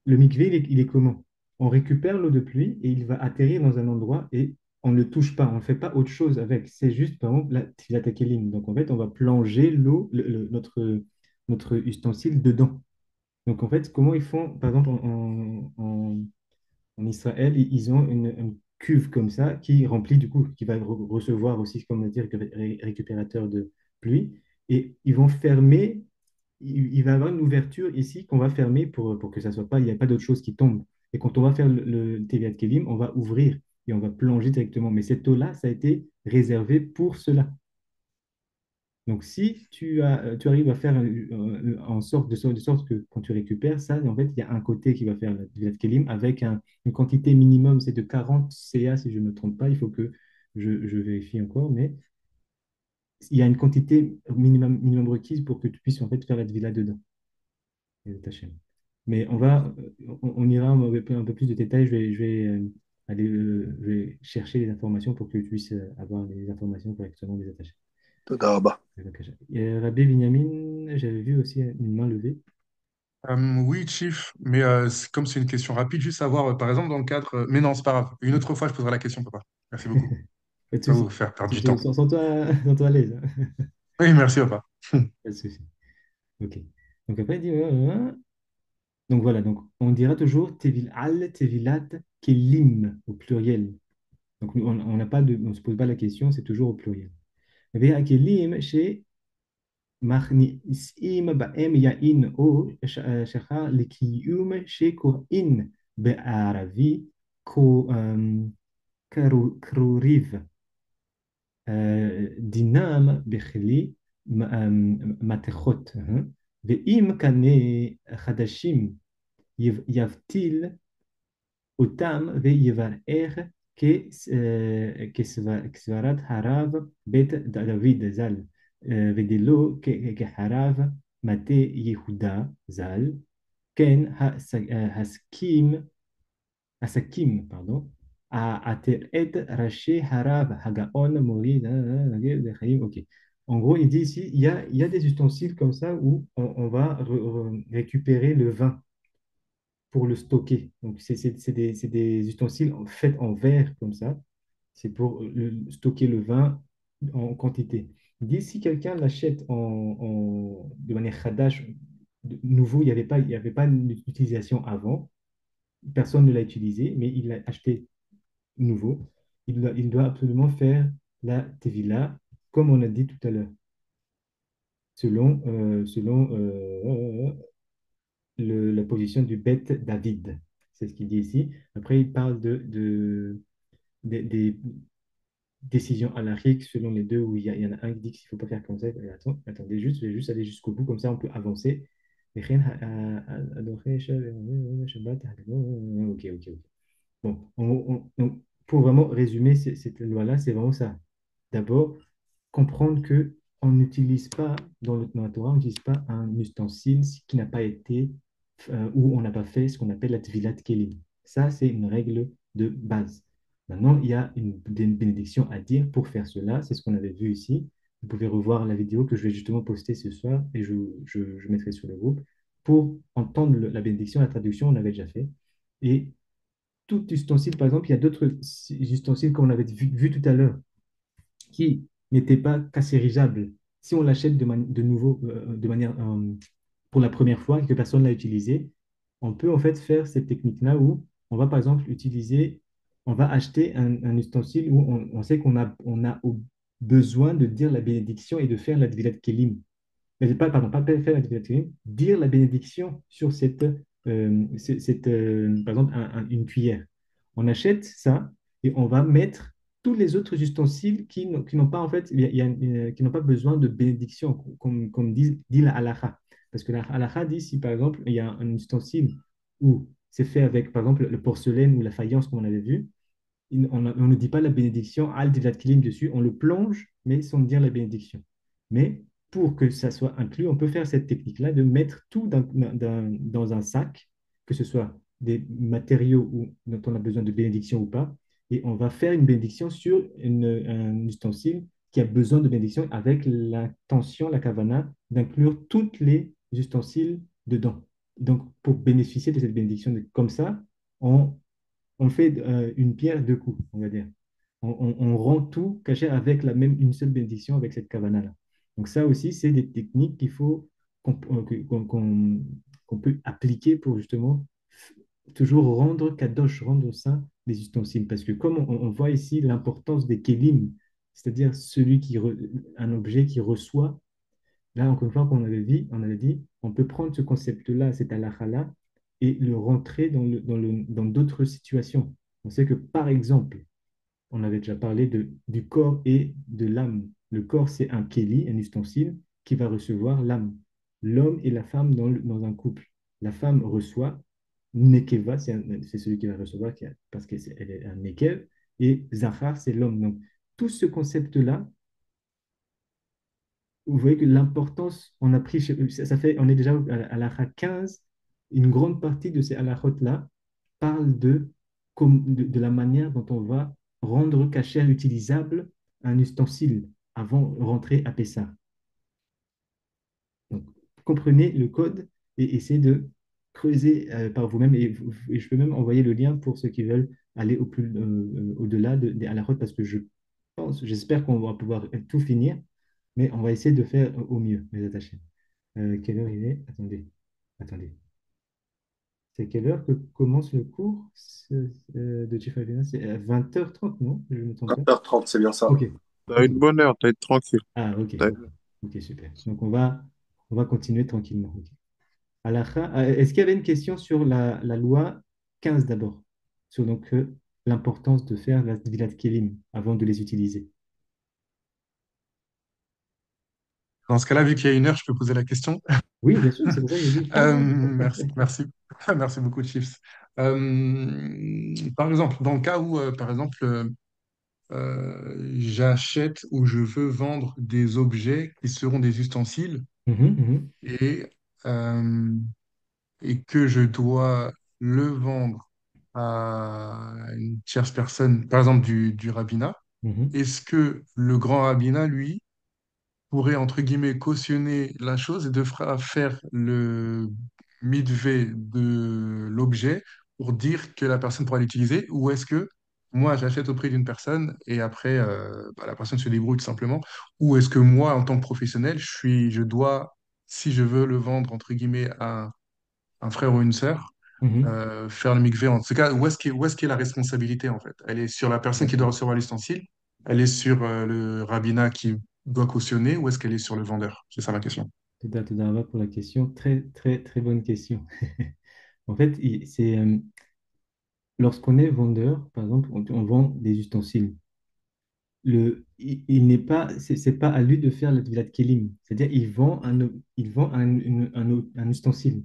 le mikvé, il est comment? On récupère l'eau de pluie et il va atterrir dans un endroit et on ne le touche pas, on ne fait pas autre chose avec. C'est juste, par exemple, la tfilat kelim. Donc, en fait, on va plonger l'eau, notre ustensile dedans. Donc, en fait, comment ils font, par exemple, en Israël, ils ont une cuve comme ça qui remplit, du coup, qui va recevoir aussi, comme on dit, récupérateur de pluie. Et ils vont fermer, il va y avoir une ouverture ici qu'on va fermer pour que ça soit pas, il n'y a pas d'autre chose qui tombe. Et quand on va faire le Teviat Kelim, on va ouvrir et on va plonger directement. Mais cette eau-là, ça a été réservé pour cela. Donc, si tu arrives à faire de sorte que quand tu récupères ça, en fait, il y a un côté qui va faire le Teviat Kelim avec une quantité minimum, c'est de 40 CA, si je ne me trompe pas. Il faut que je vérifie encore, mais il y a une quantité minimum requise pour que tu puisses en fait faire la Tvila dedans. Ta chaîne. Mais on ira un peu plus de détails. Je vais chercher les informations pour que tu puisses avoir les informations correctement des attachés. Toda Rabba. Rabbi Binyamin, j'avais vu aussi une main levée. Oui, Chief, mais comme c'est une question rapide, juste savoir, par exemple, dans le cadre. Mais non, c'est pas grave. Une autre fois, je poserai la question, papa. Merci beaucoup. Pas de Ça va souci. vous faire perdre du temps. Sens-toi sens-toi à l'aise, hein. Oui, merci, papa. Pas de souci. Ok. Donc après, il dit, donc voilà, donc on dira toujours Tevil al, Tevilat, Kelim au pluriel. Donc on n'a pas on se pose pas la question, c'est toujours au pluriel. והכלים שמכניסים בהם יין או שחר לקיום שקוראים בערבי קרוריב דינם בכלי מתכות ואם קנה חדשים יבטיל אותם ויברך כסברת הרב בית דוד ז"ל, ודלו כחרב מטה יהודה ז"ל, כן הסכים, pardon, את ראשי הרב הגאון מורי לחיים. Ok. En gros, il dit ici, il y a des ustensiles comme ça où on va récupérer le vin pour le stocker. Donc, c'est des ustensiles faits en verre comme ça. C'est pour stocker le vin en quantité. Il dit, si quelqu'un l'achète de manière khadash, nouveau, il y avait pas d'utilisation avant, personne ne l'a utilisé, mais il l'a acheté nouveau, il doit absolument faire la tevila, comme on a dit tout à l'heure, selon la position du bête David. C'est ce qu'il dit ici. Après, il parle des décisions anarchiques selon les deux, où il y en a un qui dit qu'il ne faut pas faire comme ça. Attendez juste, je vais juste aller jusqu'au bout, comme ça on peut avancer. Ok, ok, ok. Bon, pour vraiment résumer cette loi-là, c'est vraiment ça. D'abord, comprendre que on n'utilise pas, dans la Torah, on n'utilise pas un ustensile qui n'a pas été, ou on n'a pas fait ce qu'on appelle la Tvilat Kelim. Ça, c'est une règle de base. Maintenant, il y a une bénédiction à dire pour faire cela. C'est ce qu'on avait vu ici. Vous pouvez revoir la vidéo que je vais justement poster ce soir et je mettrai sur le groupe. Pour entendre la bénédiction, la traduction, on l'avait déjà fait. Et tout ustensile, par exemple, il y a d'autres ustensiles qu'on avait vu tout à l'heure qui n'étaient pas cassérisables. Si on l'achète de nouveau, de manière pour la première fois et que personne ne l'a utilisé, on peut en fait faire cette technique-là où on va par exemple on va acheter un ustensile où on sait on a besoin de dire la bénédiction et de faire la Dvilat Kelim. Mais pas, pardon, pas faire la Dvilat Kelim, dire la bénédiction sur par exemple, une cuillère. On achète ça et on va mettre tous les autres ustensiles qui n'ont pas, en fait, qui n'ont pas besoin de bénédiction, comme dit la halakha. Parce que la halakha dit, si par exemple, il y a un ustensile où c'est fait avec, par exemple, le porcelaine ou la faïence, comme on avait vu, on ne dit pas la bénédiction, al divat kilim dessus, on le plonge, mais sans dire la bénédiction. Mais pour que ça soit inclus, on peut faire cette technique-là de mettre tout dans un sac, que ce soit des matériaux dont on a besoin de bénédiction ou pas, et on va faire une bénédiction sur un ustensile qui a besoin de bénédiction avec l'intention, la kavana, d'inclure tous les ustensiles dedans. Donc, pour bénéficier de cette bénédiction, comme ça, on, on fait une pierre deux coups, on va dire. On rend tout caché avec une seule bénédiction avec cette kavana-là. Donc ça aussi, c'est des techniques qu'il faut qu'on peut appliquer pour justement toujours rendre kadosh, rendre saint les ustensiles. Parce que comme on voit ici l'importance des kelim, c'est-à-dire un objet qui reçoit, là encore une fois on avait dit, on peut prendre ce concept-là, cet halakha-là, et le rentrer dans d'autres situations. On sait que par exemple, on avait déjà parlé du corps et de l'âme. Le corps, c'est un keli, un ustensile qui va recevoir l'âme. L'homme et la femme dans un couple. La femme reçoit nekeva, c'est celui qui va recevoir parce qu'elle est un nekev, et zachar, c'est l'homme. Donc, tout ce concept-là, vous voyez que l'importance, on a pris, ça fait, on est déjà à la 15, une grande partie de ces halachot-là parle de la manière dont on va rendre kasher utilisable un ustensile avant de rentrer à Pessah. Donc, comprenez le code et essayez de creuser par vous-même. Et je peux même envoyer le lien pour ceux qui veulent aller au-delà des halachot parce que j'espère qu'on va pouvoir tout finir, mais on va essayer de faire au mieux, mes attachés. Quelle heure il est? Attendez. C'est quelle heure que commence le cours de Chief Alina? C'est à 20h30, non? Je ne me trompe pas. 20h30, c'est bien ça. Ok, T'as ok. une bonne heure, t'as été tranquille. Ah, ok, T'as- ok. Ok, super. Donc, on va continuer tranquillement. Ok. Est-ce qu'il y avait une question sur la loi 15 d'abord? Sur donc l'importance de faire la Vilat Kelim avant de les utiliser. Dans ce cas-là, vu qu'il y a une heure, je peux poser la question. Oui, bien sûr, c'est pour ça que j'ai dit 15 minutes. Merci, merci. Merci beaucoup, Chiefs. Par exemple, dans le cas où, par exemple, j'achète ou je veux vendre des objets qui seront des ustensiles Mhm, mhm, et, euh, et que je dois le vendre à une tierce personne, par exemple du rabbinat, mhm. est-ce que le grand rabbinat, lui, pourrait, entre guillemets, cautionner la chose et faire le midvé de l'objet pour dire que la personne pourra l'utiliser, ou est-ce que moi, j'achète au prix d'une personne et après, la personne se débrouille tout simplement, ou est-ce que moi, en tant que professionnel, je dois, si je veux le vendre, entre guillemets, à un frère ou une sœur, Mhm. faire le mikvé. En tout cas, où est-ce qu'est la responsabilité en fait? Elle est sur la personne qui doit D'accord. recevoir l'ustensile, elle est sur le rabbinat qui doit cautionner, ou est-ce qu'elle est sur le vendeur? C'est ça ma question. Tout d'abord pour la question. Très, très, très bonne question. En fait, lorsqu'on est vendeur, par exemple, on vend des ustensiles. Il n'est pas, c'est pas à lui de faire le Vilat Kelim. C'est-à-dire, il vend un ustensile.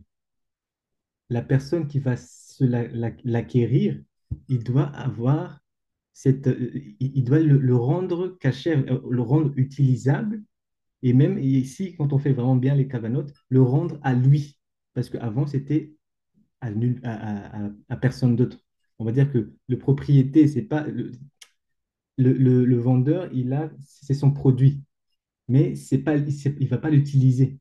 La personne qui va l'acquérir, il doit avoir il doit le rendre caché, le rendre utilisable. Et même ici, quand on fait vraiment bien les cavanotes, le rendre à lui. Parce qu'avant, c'était à personne d'autre. On va dire que le propriété, c'est pas le vendeur, c'est son produit, mais c'est pas, il va pas l'utiliser.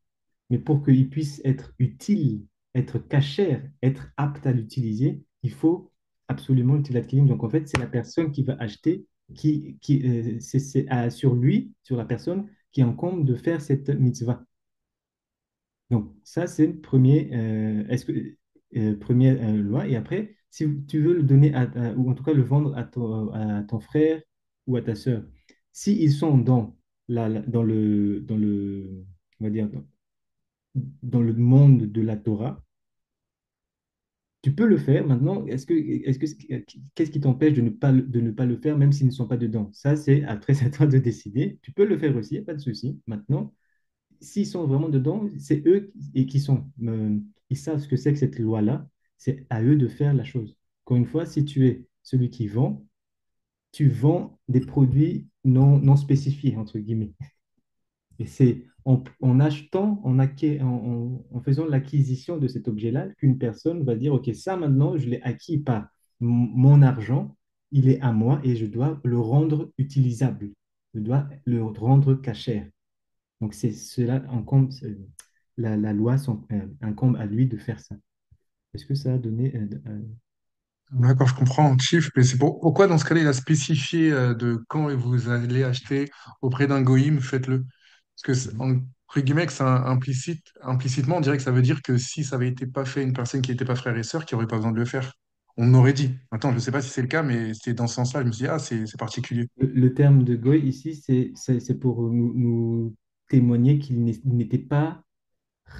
Mais pour qu'il puisse être utile, être cachère, être apte à l'utiliser, il faut absolument l'utiliser. Donc en fait, c'est la personne qui va acheter, sur lui, sur la personne qui incombe de faire cette mitzvah. Donc, ça, c'est le premier, première loi. Et après, si tu veux le donner ou en tout cas le vendre à ton frère ou à ta sœur, s'ils sont on va dire, dans le monde de la Torah, tu peux le faire. Maintenant, qu'est-ce qui t'empêche de ne pas le faire, même s'ils ne sont pas dedans? Ça, après, c'est à toi de décider. Tu peux le faire aussi, il n'y a pas de souci. Maintenant, s'ils sont vraiment dedans, c'est eux ils savent ce que c'est que cette loi-là. C'est à eux de faire la chose. Encore une fois, si tu es celui qui vend, tu vends des produits non spécifiés, entre guillemets. Et c'est en achetant, en faisant l'acquisition de cet objet-là, qu'une personne va dire, OK, ça maintenant, je l'ai acquis par mon argent, il est à moi et je dois le rendre utilisable. Je dois le rendre cachère. Donc c'est cela incombe, la loi incombe à lui de faire ça. Est-ce que ça a donné D'accord, je comprends, Chief, mais pourquoi dans ce cas-là, il a spécifié de quand vous allez acheter auprès d'un goïm, faites-le. Parce que, entre guillemets, que c'est implicitement, on dirait que ça veut dire que si ça avait été pas fait une personne qui n'était pas frère et sœur, qui n'aurait pas besoin de le faire. On aurait dit. Attends, je ne sais pas si c'est le cas, mais c'était dans ce sens-là. Je me suis dit, ah, c'est particulier. le terme de goy ici, c'est pour nous témoigner qu'il n'était pas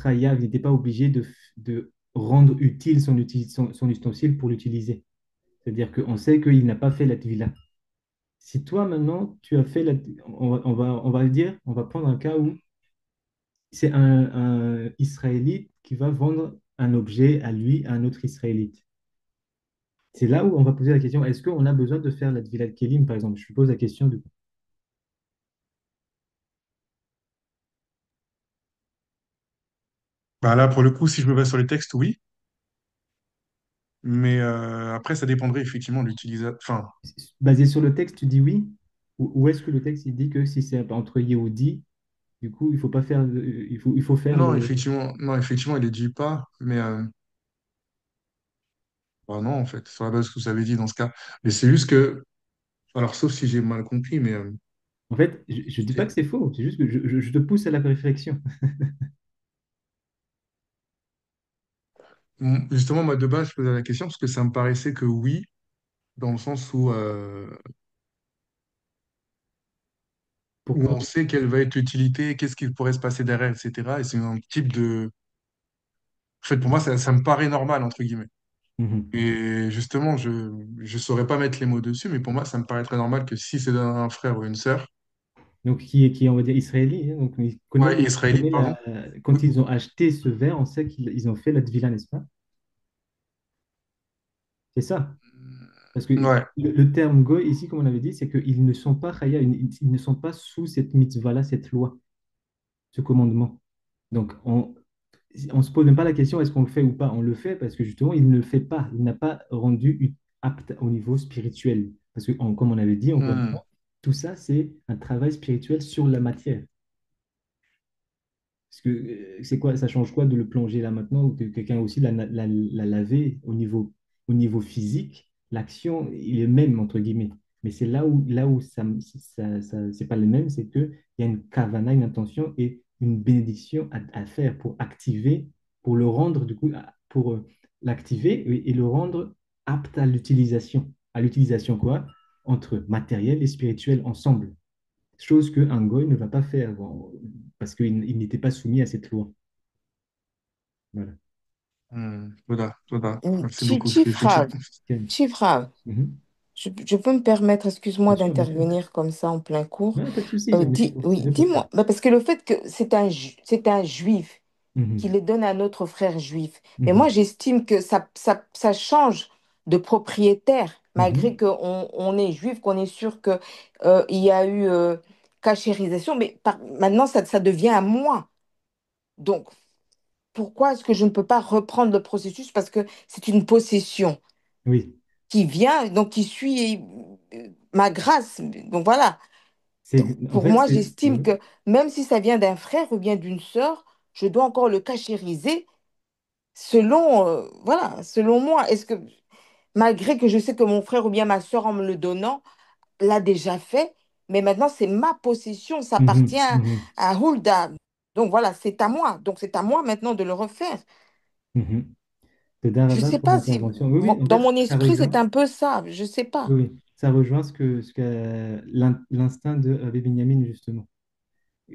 chayav, il n'était pas obligé de rendre utile son ustensile pour l'utiliser. C'est-à-dire qu'on sait qu'il n'a pas fait la tvila. Si toi, maintenant, tu as fait la... on va dire, on va prendre un cas où c'est un Israélite qui va vendre un objet à lui, à un autre Israélite. C'est là où on va poser la question, est-ce qu'on a besoin de faire la tvila kelim, par exemple? Je pose la question de... Bah là, pour le coup, si je me base sur les textes, oui. Mais après, ça dépendrait effectivement de l'utilisateur. Enfin, Basé sur le texte, tu dis oui? Ou est-ce que le texte il dit que si c'est entre Yehudi, du coup, il faut pas faire, il faut faire non, le... effectivement, non, effectivement, il ne dit pas. Mais bah non, en fait, sur la base de ce que vous avez dit dans ce cas. Mais c'est juste que, alors, sauf si j'ai mal compris, mais En fait, je ne dis pas que c'est faux, c'est juste que je te pousse à la réflexion. justement, moi, de base, je posais la question parce que ça me paraissait que oui, dans le sens où Pourquoi? on sait quelle va être l'utilité, qu'est-ce qui pourrait se passer derrière, etc. Et c'est un type de... En fait, pour moi, ça me paraît normal, entre guillemets. Mhm. Et justement, je ne saurais pas mettre les mots dessus, mais pour moi, ça me paraîtrait normal que si c'est un frère ou une sœur, Donc, qui est, on va dire, israélite, hein, donc il connaît, ouais, israélite, pardon. quand ils ont acheté ce verre, on sait qu'ils ont fait la devila, n'est-ce pas? C'est ça. Parce que Ouais. le terme goy, ici, comme on avait dit, c'est qu'ils ne sont pas chaya, ils ne sont pas sous cette mitzvah-là, cette loi, ce commandement. Donc, on ne se pose même pas la question est-ce qu'on le fait ou pas. On le fait parce que justement, il ne le fait pas. Il n'a pas rendu apte au niveau spirituel. Parce que, comme on avait dit, encore une Hmm. fois, tout ça, c'est un travail spirituel sur la matière. Parce que c'est quoi, ça change quoi de le plonger là maintenant ou que quelqu'un aussi l'a lavé au niveau physique? L'action, il est même, entre guillemets. Mais c'est là où c'est pas le même, c'est qu'il y a une kavana, une intention et une bénédiction à faire pour activer, pour le rendre, du coup, pour l'activer et le rendre apte à l'utilisation. À l'utilisation quoi? Entre matériel et spirituel ensemble. Chose qu'un goy ne va pas faire parce qu'il n'était pas soumis à cette loi. Voilà. Toda, toda. Merci beaucoup, c'est effectivement. Chifrave, Ken. Chifrave, Mhm. je peux me permettre, Bien excuse-moi sûr, bien sûr. d'intervenir comme ça en plein cours. Ouais, pas de souci, on est Oui, là pour ça. dis-moi, bah, parce que le fait que c'est un juif qui Mhm. les donne à notre frère juif, mais moi Mhm. j'estime que ça change de propriétaire, malgré Mhm. qu'on on est juif, qu'on est sûr que, il y a eu cachérisation, mais maintenant ça devient à moi. Donc, pourquoi est-ce que je ne peux pas reprendre le processus? Parce que c'est une possession Oui, qui vient, donc qui suit ma grâce. Donc voilà. Donc, en pour fait, moi, c'est j'estime que même si ça vient d'un frère ou bien d'une sœur, je dois encore le cachériser selon, voilà, selon moi. Est-ce que, malgré que je sais que mon frère ou bien ma sœur, en me le donnant, l'a déjà fait, mais maintenant c'est ma possession, ça appartient Mhm. Mhm. à Hulda. Donc voilà, c'est à moi. Donc c'est à moi maintenant de le refaire. Mhm. Toda Je Rabba sais pour pas si, l'intervention. Oui, oui, en dans fait, mon ça esprit, c'est rejoint. un peu ça. Je sais pas. Oui, oui, ça rejoint ce que l'instinct de Rabbi Binyamin, justement.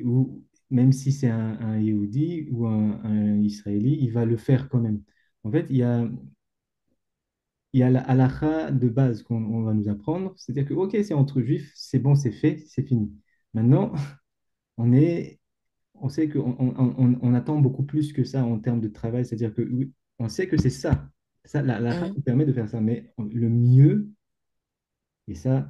Où, même si c'est un Yehudi ou un Israéli, il va le faire quand même. En fait, il y a la halakha de base qu'on va nous apprendre, c'est-à-dire que, ok, c'est entre juifs, c'est bon, c'est fait, c'est fini. Maintenant, on est, on sait qu'on attend beaucoup plus que ça en termes de travail, c'est-à-dire que oui, on sait que c'est ça. Ça, la halakha Hein. nous permet de faire ça, mais le mieux, et ça,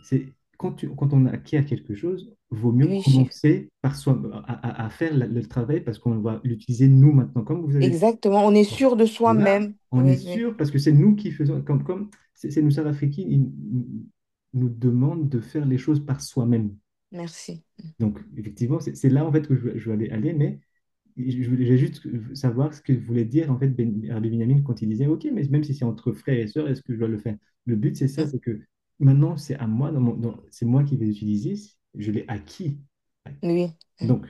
c'est quand on acquiert quelque chose, vaut mieux Oui, chief. commencer par soi, à faire le travail parce qu'on va l'utiliser nous maintenant. Comme vous avez Exactement. On est sûr de là, soi-même. on est Oui, oui. sûr parce que c'est nous qui faisons, comme c'est nous Sud-Africains, ils nous demandent de faire les choses par soi-même. Merci. Donc, effectivement, c'est là en fait que je veux aller, mais je voulais juste savoir ce que voulait dire en fait Rabbi Binyamin quand il disait, OK, mais même si c'est entre frères et sœurs, est-ce que je dois le faire? Le but, c'est ça, Mm. c'est que maintenant, c'est à moi, c'est moi qui vais l'utiliser, je l'ai acquis. Oui. Mm. Donc,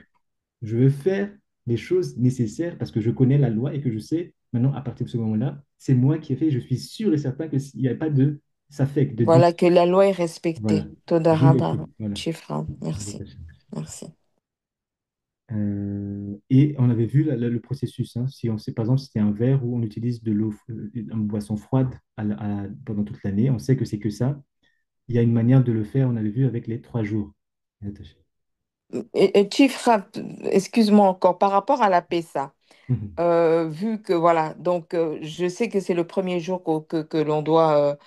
je veux faire les choses nécessaires parce que je connais la loi et que je sais, maintenant, à partir de ce moment-là, c'est moi qui ai fait, je suis sûr et certain qu'il n'y a pas de, ça fait de doute. Voilà que la loi est Voilà, respectée. je Toda l'ai fait. Rabba, Voilà. Chief Rab. Merci. Merci. Et on avait vu le processus. Hein. Si on sait, par exemple, si c'était un verre où on utilise de l'eau, une boisson froide pendant toute l'année, on sait que c'est que ça. Il y a une manière de le faire, on avait vu avec les 3 jours. Attaché. Et Chief Rab, excuse-moi encore, par rapport à la PESA, Mhm. vu que voilà, donc je sais que c'est le premier jour que l'on doit,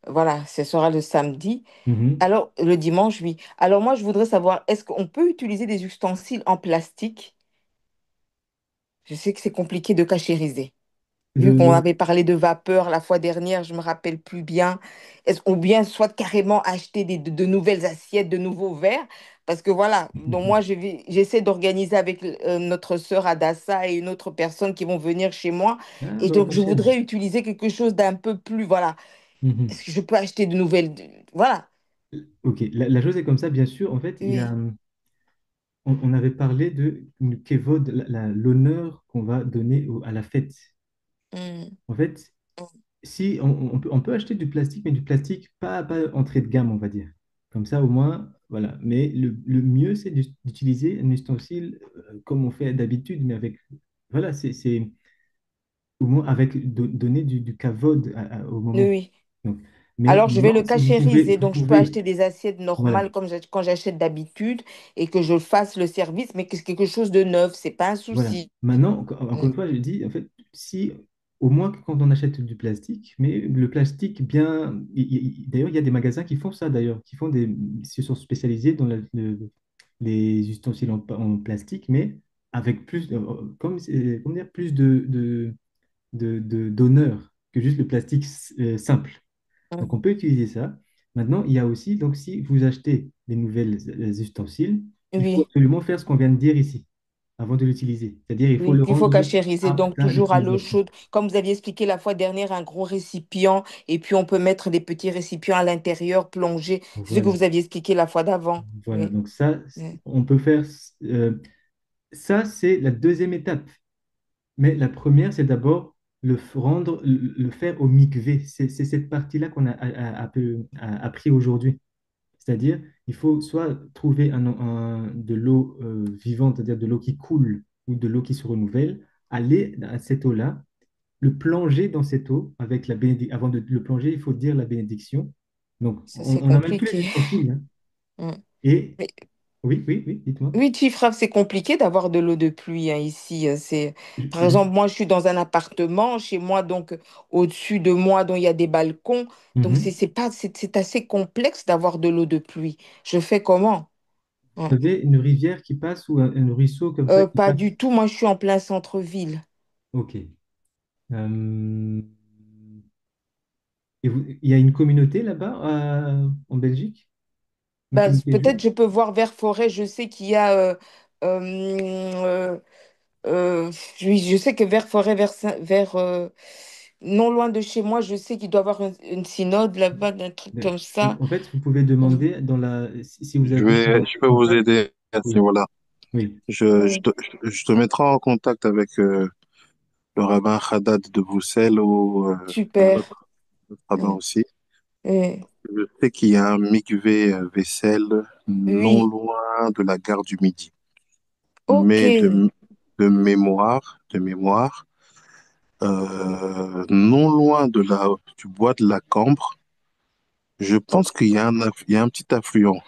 voilà, ce sera le samedi. Mhm. Alors, le dimanche, oui. Alors moi, je voudrais savoir, est-ce qu'on peut utiliser des ustensiles en plastique? Je sais que c'est compliqué de cachériser. Vu qu'on Le- avait parlé de vapeur la fois dernière, je me rappelle plus bien. Ou bien soit carrément acheter de nouvelles assiettes, de nouveaux verres. Parce que voilà, donc moi, j'essaie d'organiser avec notre sœur Adassa et une autre personne qui vont venir chez moi. Ah, Et bah, au donc, je prochaine. voudrais utiliser quelque chose d'un peu plus, voilà. Mhm. Est-ce que je peux acheter de nouvelles... Voilà. Ok, la chose est comme ça, bien sûr. En fait, Oui. on avait parlé de une kévod, l'honneur qu'on va donner à la fête. Mm, En fait, si on peut acheter du plastique, mais du plastique pas entrée de gamme, on va dire. Comme ça, au moins, voilà. Mais le mieux, c'est d'utiliser un ustensile comme on fait d'habitude, mais avec, voilà, c'est au moins avec donner du kavod au oui, moment. oui. Donc, mais Alors, je vais maintenant, le si vous pouvez, cachériser. vous Donc, je peux pouvez, acheter des assiettes voilà. normales comme quand j'achète d'habitude et que je fasse le service, mais que c'est quelque chose de neuf. C'est pas un Voilà. souci. Maintenant, encore Mm. une fois, je dis, en fait, si, au moins que quand on achète du plastique, mais le plastique bien. D'ailleurs, il y a des magasins qui font ça, d'ailleurs, qui font ils se sont spécialisés dans les ustensiles en plastique, mais avec plus, comment dire, plus d'honneur que juste le plastique simple. Donc, Mm. on peut utiliser ça. Maintenant, il y a aussi, donc, si vous achetez des nouvelles ustensiles, il faut Oui, absolument faire ce qu'on vient de dire ici avant de l'utiliser. C'est-à-dire, il faut oui. le Il faut rendre cachériser. Donc, apte à toujours à l'eau utilisation. chaude. Comme vous aviez expliqué la fois dernière, un gros récipient et puis on peut mettre des petits récipients à l'intérieur, plonger. C'est ce que Voilà. vous aviez expliqué la fois d'avant. Voilà. Oui. Donc ça, Oui. on peut faire. Ça, c'est la deuxième étape. Mais la première, c'est d'abord le faire au mikvé. C'est cette partie-là qu'on a appris aujourd'hui. C'est-à-dire, il faut soit trouver de l'eau vivante, c'est-à-dire de l'eau qui coule ou de l'eau qui se renouvelle, aller à cette eau-là, le plonger dans cette eau avec la bénédiction. Avant de le plonger, il faut dire la bénédiction. Donc, Ça, c'est on n'a même plus les compliqué. ustensiles. Hein. Mm. Et Mais oui, oui, oui, dites-moi. oui, Tifraf, c'est compliqué d'avoir de l'eau de pluie hein, ici. Par Je- exemple, moi, je suis dans un appartement chez moi, donc au-dessus de moi, donc il y a des balcons. Donc Mhm. c'est assez complexe d'avoir de l'eau de pluie. Je fais comment? Vous Ouais. avez une rivière qui passe ou un ruisseau comme ça qui Pas passe. du tout. Moi, je suis en plein centre-ville. Ok. Et il y a une communauté là-bas en Belgique? Une Bah, communauté peut-être juive? je peux voir vers Forêt. Je sais qu'il y a. Euh, euh, oui, je sais que vers Forêt, non loin de chez moi, je sais qu'il doit y avoir une synode là-bas, un truc Ben, comme ça. en fait, vous pouvez Mm. demander si vous avez Je un peux vous contact. aider à ce Oui, niveau-là. oui. Oui, Je te mettrai en contact avec le rabbin Haddad de Bruxelles ou un super. autre rabbin Mm. aussi. Mm. Je sais qu'il y a un mikvé vaisselle non Oui, loin de la gare du Midi. ok. Mais de mémoire, non loin du bois de la Cambre, je pense qu'il y a il y a un petit affluent.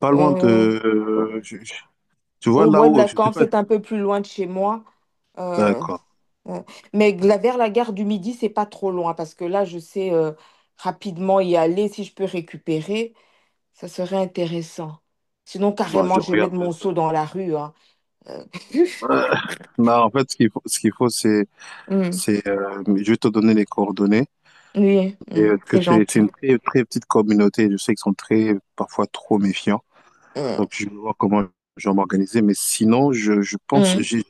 Pas loin Euh, de, tu vois Au là bois de où, la je sais Camp, pas, c'est un peu plus loin de chez moi. Euh, d'accord. mais vers la gare du Midi, c'est pas trop loin parce que là, je sais rapidement y aller si je peux récupérer. Ça serait intéressant. Sinon, Bon, carrément, je je vais mettre regarde mon seau dans la rue, hein. Euh, ça. Non, en fait, ce qu'il faut, hmm, je vais te donner les coordonnées. oui, Et que c'est c'est gentil. une très, très petite communauté. Je sais qu'ils sont parfois trop méfiants. Hmm, Donc, je vais voir comment je vais m'organiser. Mais sinon, je pense, hmm.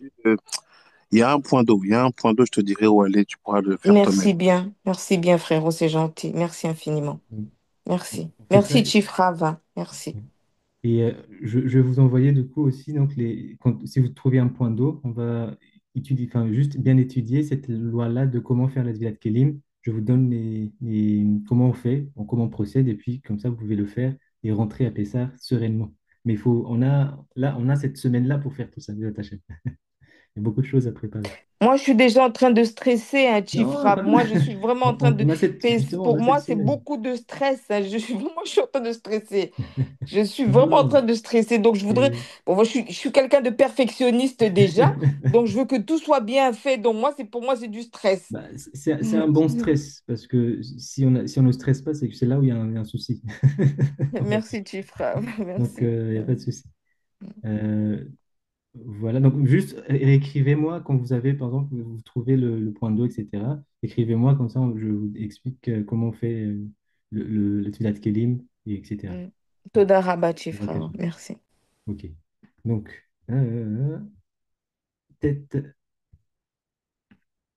il y a un point d'eau. Il y a un point d'eau, je te dirai où aller. Tu pourras le faire toi-même. Merci bien, frérot, c'est gentil. Merci infiniment. Donc, Merci. on fait ça. Merci, Chief Rava. Merci. Et je vais vous envoyer du coup aussi, donc si vous trouvez un point d'eau, on va étudier, enfin, juste bien étudier cette loi-là de comment faire la Devilat Kelim. Je vous donne comment on fait, comment on procède, et puis comme ça, vous pouvez le faire et rentrer à Pessah sereinement. Mais on a cette semaine-là pour faire tout ça, Bezat Hachem. Il y a beaucoup de choses à préparer. Moi, je suis déjà en train de stresser, hein, Chief Non, Rab. pas de- Moi, je suis vraiment en train de... justement, on Pour a cette moi, c'est semaine. beaucoup de stress, hein. Je suis en train de stresser. Je suis vraiment en train de stresser. Donc, je voudrais... Et- Bon, moi, je suis quelqu'un de perfectionniste déjà. Donc, je veux que tout soit bien fait. Donc, pour moi, c'est du stress. Bah, c'est un bon stress parce que si on ne stresse pas, c'est que c'est là où il y a un souci. Merci, Chief Rab. Donc, Merci. il n'y a pas de souci. Euh, voilà, donc juste écrivez-moi quand vous avez, par exemple, vous trouvez le point d'eau, etc. Écrivez-moi, comme ça je vous explique comment on fait le Tfilat Kelim, et etc. Toda Rabba, Chief Bezat Rab. Hashem. Merci. Ok. Donc, tête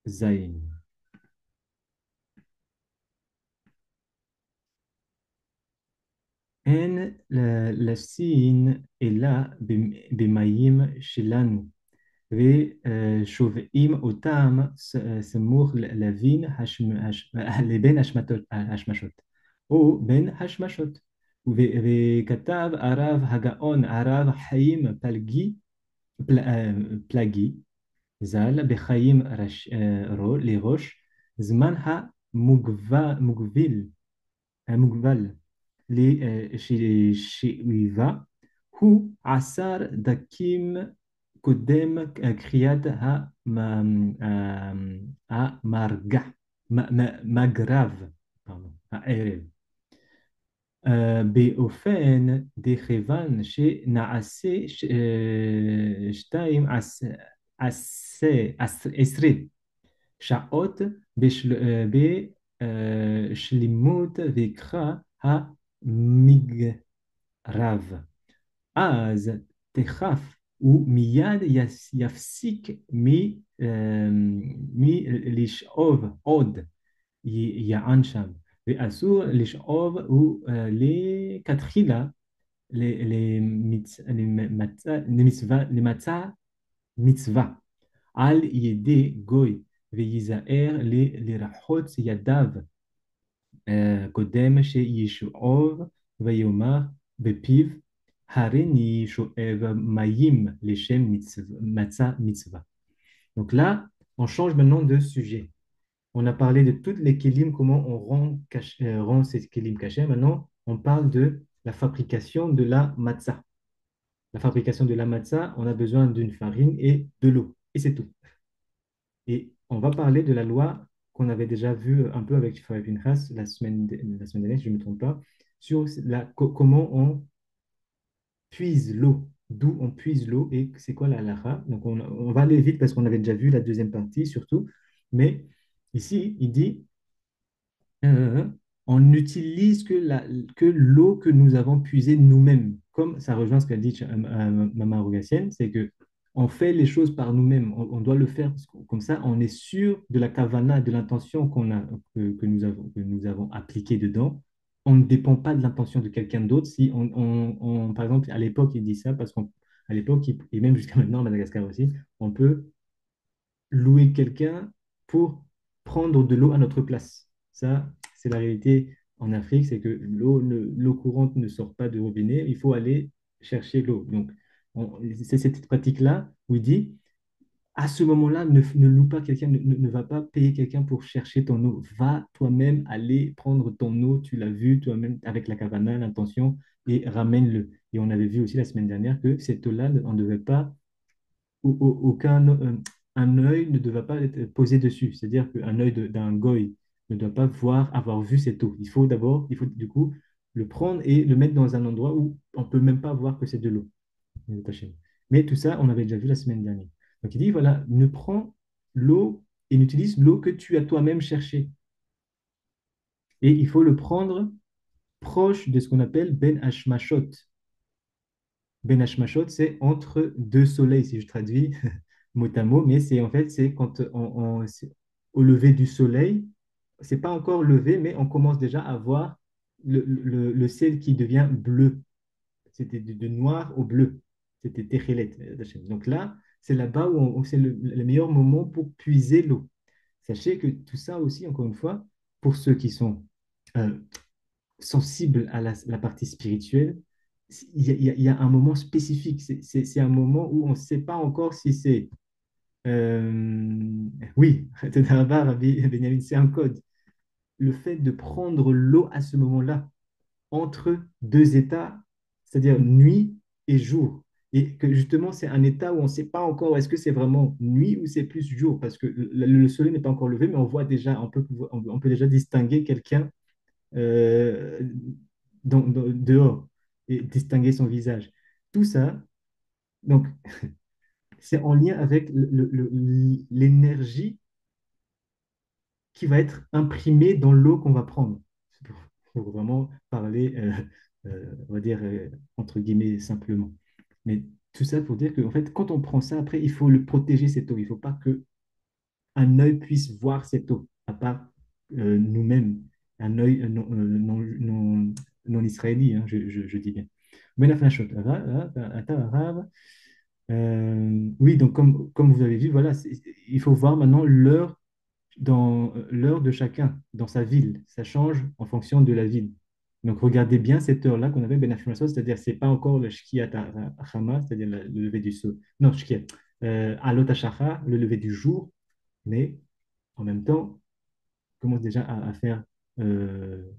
Zayn. אין לסין אלא במים שלנו, ושובעים אותם סמוך לבין השמשות, או בין השמשות. וכתב הרב הגאון הרב חיים פלגי ז"ל בחיים לראש זמן המוגבל לשאיבה הוא 10 דקים קודם קריאת המרגע, מגרב, הערב. באופן דכיוון שנעשה 12 שעות בשלמות ויקרא המגרב. אז תכף ומיד יפסיק מלשאוב עוד יען שם, ואסור לשאוב לכתחילה למצה מצווה על ידי גוי, וייזהר לרחוץ ידיו קודם שישאוב ויאמר בפיו הריני שואב מים לשם מצה מצווה. Donc là, on change maintenant de sujet. On a parlé de toutes les kélim, comment on rend ces kélim cachés. Maintenant, on parle de la fabrication de la matzah. La fabrication de la matzah, on a besoin d'une farine et de l'eau. Et c'est tout. Et on va parler de la loi qu'on avait déjà vue un peu avec Shifra Pinchas la semaine dernière, si je ne me trompe pas, sur comment on puise l'eau, d'où on puise l'eau et c'est quoi la halakha. Donc on va aller vite parce qu'on avait déjà vu la deuxième partie surtout. Mais ici, il dit euh, on n'utilise que l'eau que nous avons puisée nous-mêmes. Comme ça rejoint ce qu'a dit Mama Rogassienne, c'est que on fait les choses par nous-mêmes. On doit le faire comme ça, on est sûr de la kavana, de l'intention que nous avons appliquée dedans. On ne dépend pas de l'intention de quelqu'un d'autre. Si par exemple, à l'époque, il dit ça parce qu'à l'époque, et même jusqu'à maintenant à Madagascar aussi, on peut louer quelqu'un pour prendre de l'eau à notre place. Ça, c'est la réalité en Afrique, c'est que l'eau courante ne sort pas du robinet, il faut aller chercher l'eau. Donc, c'est cette pratique-là où il dit, à ce moment-là, ne loue pas quelqu'un, ne va pas payer quelqu'un pour chercher ton eau. Va toi-même aller prendre ton eau, tu l'as vu toi-même avec la kavana, l'intention, et ramène-le. Et on avait vu aussi la semaine dernière que cette eau-là, on ne devait pas aucun un œil ne doit pas être posé dessus. C'est-à-dire qu'un œil d'un goy ne doit pas avoir vu cette eau. Il faut du coup le prendre et le mettre dans un endroit où on ne peut même pas voir que c'est de l'eau. Mais tout ça, on avait déjà vu la semaine dernière. Donc il dit, voilà, ne prends l'eau et n'utilise l'eau que tu as toi-même cherchée. Et il faut le prendre proche de ce qu'on appelle Ben Hashmashot. Ben Hashmashot, c'est entre deux soleils, si je traduis mot à mot, mais c'est en fait, c'est quand c'est au lever du soleil, c'est pas encore levé, mais on commence déjà à voir le ciel qui devient bleu. C'était de noir au bleu. C'était Techelet. Donc là, c'est là-bas où c'est le meilleur moment pour puiser l'eau. Sachez que tout ça aussi, encore une fois, pour ceux qui sont euh, sensibles à la partie spirituelle, il y a un moment spécifique. C'est un moment où on ne sait pas encore si c'est... oui, Rabbi Benjamin, c'est un code. Le fait de prendre l'eau à ce moment-là, entre deux états, c'est-à-dire nuit et jour. Et que justement, c'est un état où on ne sait pas encore est-ce que c'est vraiment nuit ou c'est plus jour, parce que le soleil n'est pas encore levé, mais on voit déjà, on peut déjà distinguer quelqu'un euh, dehors et distinguer son visage. Tout ça, donc, c'est en lien avec l'énergie qui va être imprimée dans l'eau qu'on va prendre. Pour vraiment parler, on va dire, entre guillemets, simplement. Mais tout ça pour dire qu'en fait, quand on prend ça, après, il faut le protéger, cette eau. Il ne faut pas qu'un œil puisse voir cette eau, à part nous-mêmes, un œil non israélite, hein, je dis bien. Oui, donc comme vous avez vu, voilà, il faut voir maintenant l'heure dans l'heure de chacun, dans sa ville. Ça change en fonction de la ville. Donc, regardez bien cette heure-là qu'on appelle Ben Hashemashot, c'est-à-dire c'est pas encore le Shkiat Hama, c'est-à-dire le lever du soleil. Non, Shkiat. Alot HaShachar, le lever du jour, mais en même temps, on commence déjà à faire euh,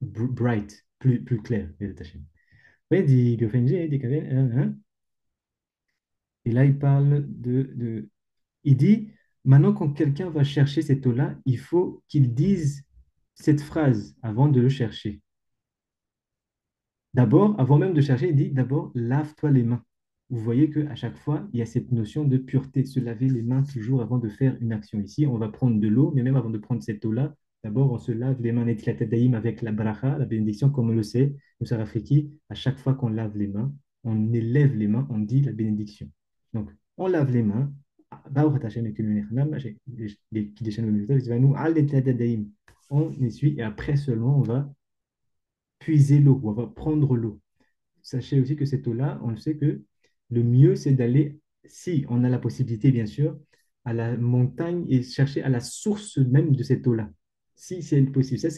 bright, plus clair, Bezat Hashem. Ouais, dit Gofenje, dit Kavel, hein. Et là, il parle il dit, maintenant, quand quelqu'un va chercher cette eau-là, il faut qu'il dise cette phrase avant de le chercher. D'abord, avant même de chercher, il dit d'abord, lave-toi les mains. Vous voyez qu'à chaque fois, il y a cette notion de pureté, se laver les mains toujours avant de faire une action. Ici, on va prendre de l'eau, mais même avant de prendre cette eau-là, d'abord, on se lave les mains Netilat Yadayim avec la bracha, la bénédiction, comme on le sait. Nous, Afriki, à chaque fois qu'on lave les mains, on élève les mains, on dit la bénédiction. Donc, on lave les mains. On essuie et après seulement on va puiser l'eau, on va prendre l'eau. Sachez aussi que cette eau-là, on sait que le mieux, c'est d'aller, si on a la possibilité, bien sûr, à la montagne et chercher à la source même de cette eau-là. Si c'est possible. Ça,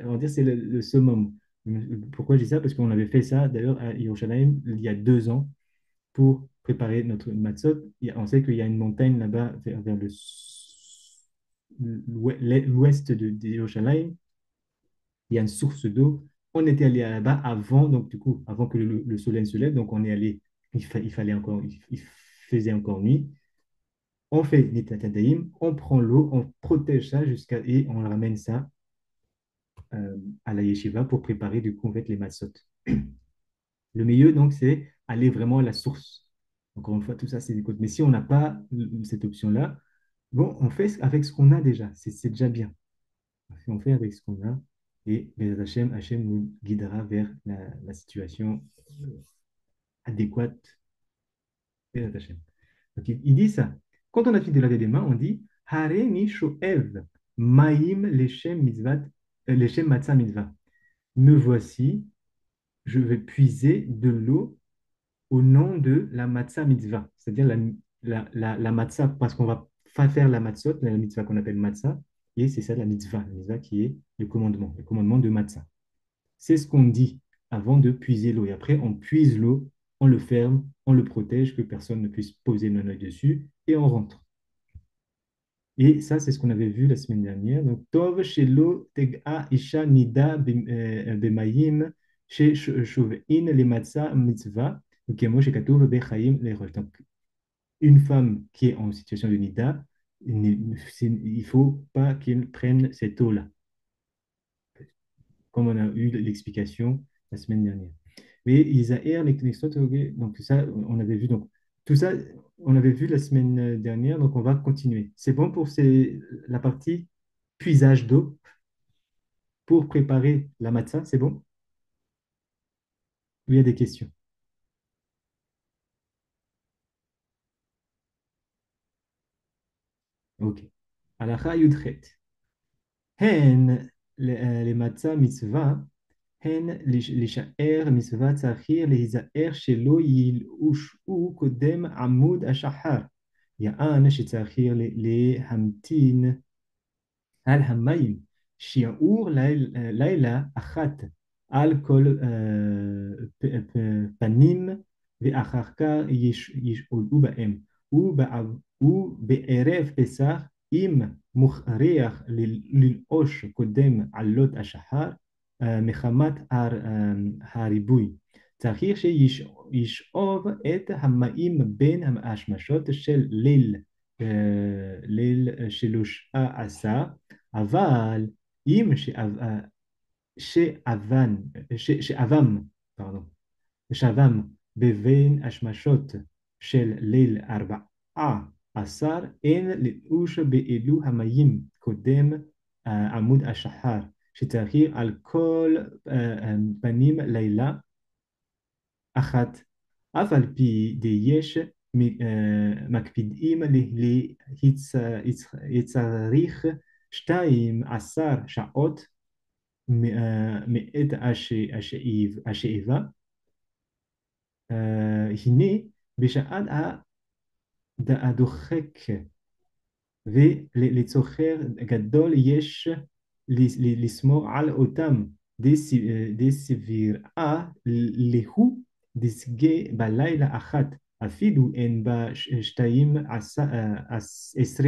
on va dire, c'est le summum. Pourquoi je dis ça? Parce qu'on avait fait ça, d'ailleurs, à Yerushalayim, il y a 2 ans, pour préparer notre matzot. On sait qu'il y a une montagne là-bas, vers l'ouest de Yerushalayim, il y a une source d'eau. On était allé là-bas avant, donc du coup, avant que le soleil se lève, donc on est allé, il fallait encore, il faisait encore nuit. On fait l'Itatadaïm, on prend l'eau, on protège ça et on ramène ça à la yeshiva pour préparer du coup en fait les matzot. Le mieux donc c'est aller vraiment à la source. Encore une fois, tout ça c'est des côtes. Mais si on n'a pas cette option-là, bon, on fait avec ce qu'on a déjà, c'est déjà bien. On fait avec ce qu'on a et Hachem nous guidera vers la situation adéquate. Bezat Hashem. Donc, il dit ça. Quand on a fini de laver les mains, on dit Hareni shoev maim leshem mitzvat, leshem matzah mitzvah. Me voici, je vais puiser de l'eau au nom de la matzah mitzvah, c'est-à-dire la matzah, parce qu'on va faire la matzot, la mitzvah qu'on appelle matzah, et c'est ça la mitzvah qui est le commandement de matzah. C'est ce qu'on dit avant de puiser l'eau. Et après, on puise l'eau, on le ferme, on le protège, que personne ne puisse poser le œil dessus, et on rentre. Et ça, c'est ce qu'on avait vu la semaine dernière. Donc, Tov shelo teg'a isha nida b'mayim shuv'in le matzah mitzvah, ukemo shekatuv b'chaim lerosh. Donc, une femme qui est en situation de nida, il ne faut pas qu'elle prenne cette eau-là. comme on a eu l'explication la semaine dernière. Mais Isaïr, donc ça, on avait vu. Donc, tout ça, on avait vu la semaine dernière, donc on va continuer. C'est bon pour la partie puisage d'eau pour préparer la matzah, c'est bon? Ou il y a des questions? Ok. Halacha Yudchet. Hen les matzah mitzvah, hen להישאר מצוות צריך להיזהר שלא ילאושו קודם עמוד השחר. יען שצריך להמתין על המים שיעור לילה אחת על כל פנים ואחר כך ישאולו בהם ובערב פסח אם מוכרח ללעוש קודם עלות השחר מחמת הריבוי צריך שישאוב את המים בין השמשות של ליל 13 אבל אם שאבם, פרדון, שבם בבין השמשות של ליל 14, אין ללוש באלו המים קודם עמוד השחר, שצריך על כל פנים לילה אחת, אף על פי דייש מקפידים להצריך 12 שעות מעת השאיבה. הנה בשעת הדוחק ולצוחר גדול יש לשמור על אותם דסבירה להו דסגה בלילה אחת אפילו אין בה 12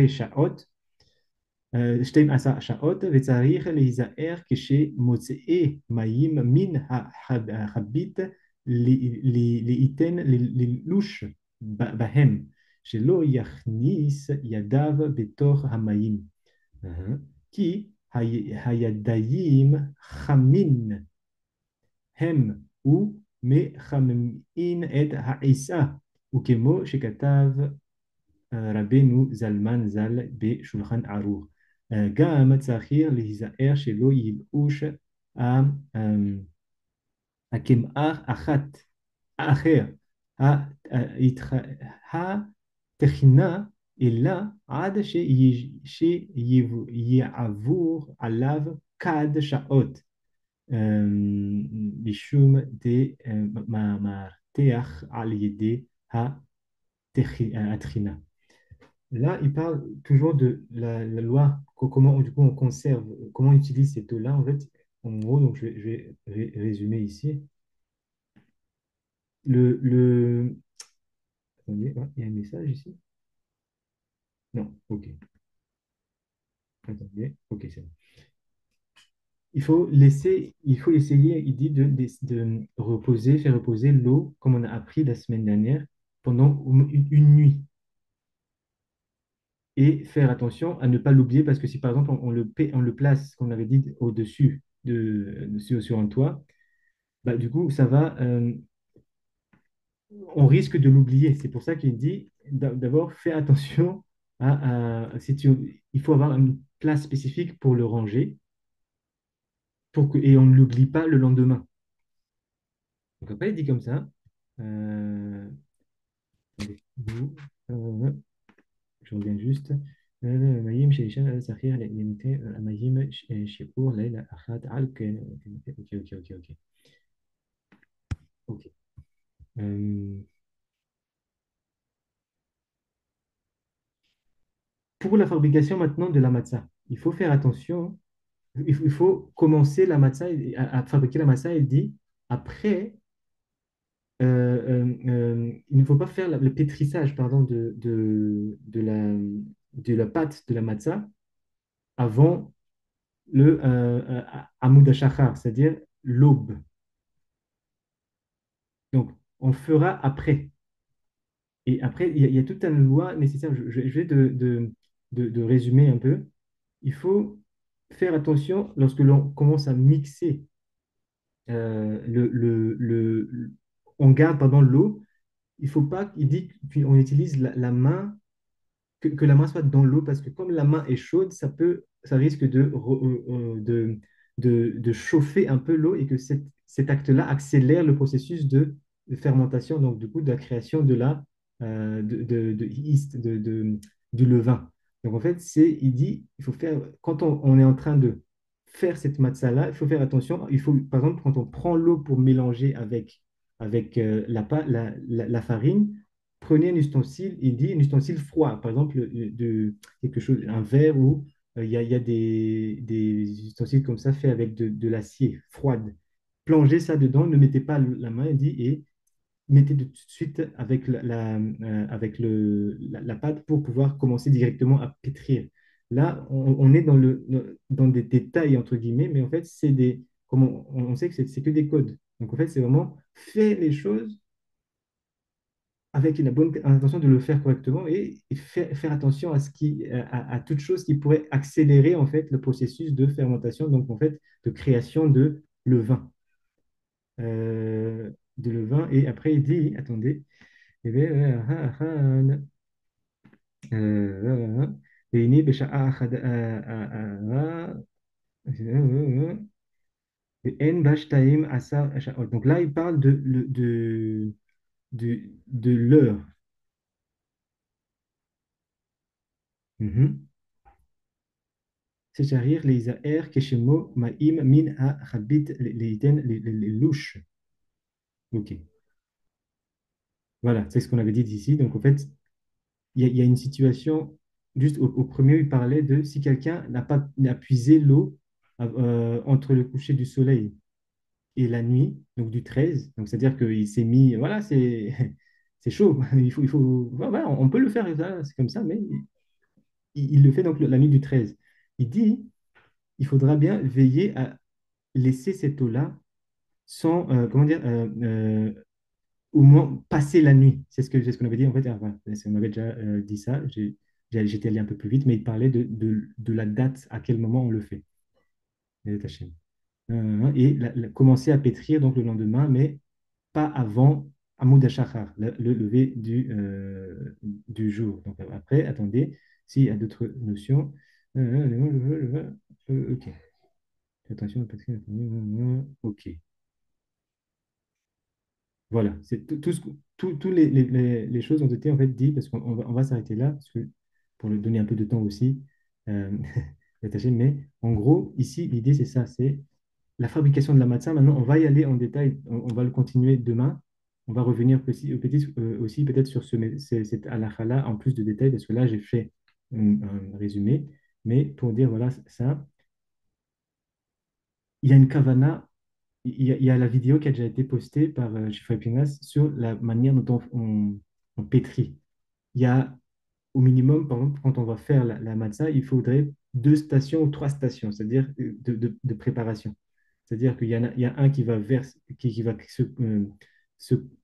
שעות 12 שעות וצריך להיזהר כשמוצאי מים מן החבית ליתן ללוש בהם שלא יכניס ידיו בתוך המים כי הידיים חמין הם ומחממין את העיסה וכמו שכתב רבנו זלמן ז"ל בשולחן ערוך גם צריך להיזהר שלא ילאוש הקמח האחר התחינה אלא עד שיעבור עליו כד שעות משום דמרתח על ידי התחינה. Là, il parle toujours de la loi, comment du coup on conserve, comment on utilise cette eau-là. En fait, en gros, donc je vais résumer ici. Attendez, il y a un message ici? Non, ok. Attendez, ok, c'est bon. Il faut essayer, il dit, de reposer, faire reposer l'eau, comme on a appris la semaine dernière, pendant une nuit. Et faire attention à ne pas l'oublier parce que si par exemple on le place, comme on avait dit, au-dessus sur un toit, bah, du coup ça va, on risque de l'oublier. C'est pour ça qu'il dit d'abord fais attention il faut avoir une place spécifique pour le ranger et on ne l'oublie pas le lendemain. Donc après il dit comme ça. Attendez, je reviens juste. الميم شيشان سخير لنتي الميم شيبور ليلة أخذ علك ok. Ok. Pour la fabrication maintenant de la matzah, il faut faire attention. Il faut commencer la matzah à fabriquer la matzah. Il dit après, il ne faut pas faire le pétrissage pardon, de la pâte de la matzah avant le Amoud HaShachar, c'est-à-dire l'aube. Donc, on fera après. Et après, il y a toute une loi nécessaire. Je vais de résumer un peu. Il faut faire attention lorsque l'on commence à mixer on garde pendant l'eau. Il faut pas, il dit qu'on utilise la main que la main soit dans l'eau parce que comme la main est chaude, ça risque de chauffer un peu l'eau et que cet acte-là accélère le processus de fermentation, donc du coup de la création de yeast, du levain. Donc en fait, il dit, il faut faire, quand on est en train de faire cette matzah-là, il faut faire attention. Il faut, par exemple, quand on prend l'eau pour mélanger avec la farine, prenez un ustensile, il dit un ustensile froid, par exemple quelque chose, un verre où il y a des ustensiles comme ça faits avec de l'acier froide. Plongez ça dedans, ne mettez pas la main, il dit, et mettez tout de suite avec avec la pâte pour pouvoir commencer directement à pétrir. Là, on est dans des détails, entre guillemets, mais en fait, comme on sait que c'est que des codes. Donc, en fait, c'est vraiment faire les choses avec la bonne intention de le faire correctement et faire attention à toute chose qui pourrait accélérer en fait le processus de fermentation, donc en fait de création levain, de levain. Et après il dit, attendez, eh bien, והנה בשעה אחת, ואין בה שתיים עשר שעות. Donc là, il parle de l'heure. Mhm. C'est-à-dire les AR Keshemo Ma'im Min Ha Habit les louches. Ok. Voilà, c'est ce qu'on avait dit ici. Donc, en fait, il y a une situation, juste au premier, il parlait de si quelqu'un n'a puisé l'eau entre le coucher du soleil et la nuit, donc du 13. Donc, c'est-à-dire qu'il s'est mis, voilà, c'est chaud. Voilà, on peut le faire, c'est comme ça, mais il le fait donc la nuit du 13. Il dit, il faudra bien veiller à laisser cette eau-là sans, comment dire, au moins passer la nuit. C'est ce qu'on avait dit en fait. Enfin, on avait déjà dit ça. J'étais allé un peu plus vite, mais il parlait de la date, à quel moment on le fait. Et commencer à pétrir donc le lendemain, mais pas avant Hamoud Hashachar, le lever du jour. Donc après, attendez, s'il y a d'autres notions. Ok. Attention, ok. Voilà, c'est tous les choses ont été en fait dites parce qu'on va s'arrêter là parce que, pour le donner un peu de temps aussi, euh, d'attacher. Mais en gros, ici, l'idée c'est ça, c'est la fabrication de la matzah. Maintenant, on va y aller en détail, on va le continuer demain. On va revenir aussi peut-être sur cette halakha-là en plus de détails parce que là, j'ai fait un résumé. Mais pour dire, voilà, ça, il y a une kavana. Il y a la vidéo qui a déjà été postée par Shifra Pinas sur la manière dont on pétrit. Il y a au minimum, par exemple, quand on va faire la matzah, il faudrait 2 stations ou 3 stations, c'est-à-dire de préparation. C'est-à-dire qu'il y a un qui va, qui va se,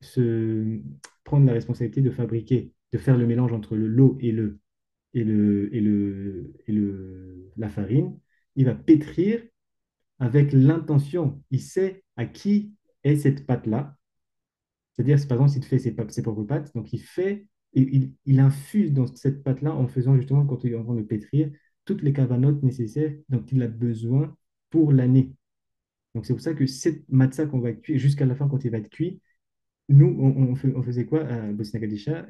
se prendre la responsabilité de fabriquer, de faire le mélange entre l'eau la farine. Il va pétrir avec l'intention. Il sait à qui est cette pâte-là. C'est-à-dire, par exemple, s'il fait ses propres pâtes, donc il infuse dans cette pâte-là en faisant justement, quand il est en train de pétrir, toutes les cavanotes nécessaires dont il a besoin pour l'année. Donc, c'est pour ça que cette matzah qu'on va cuire jusqu'à la fin, quand il va être cuit, nous, on faisait quoi à Bosnia Gadisha?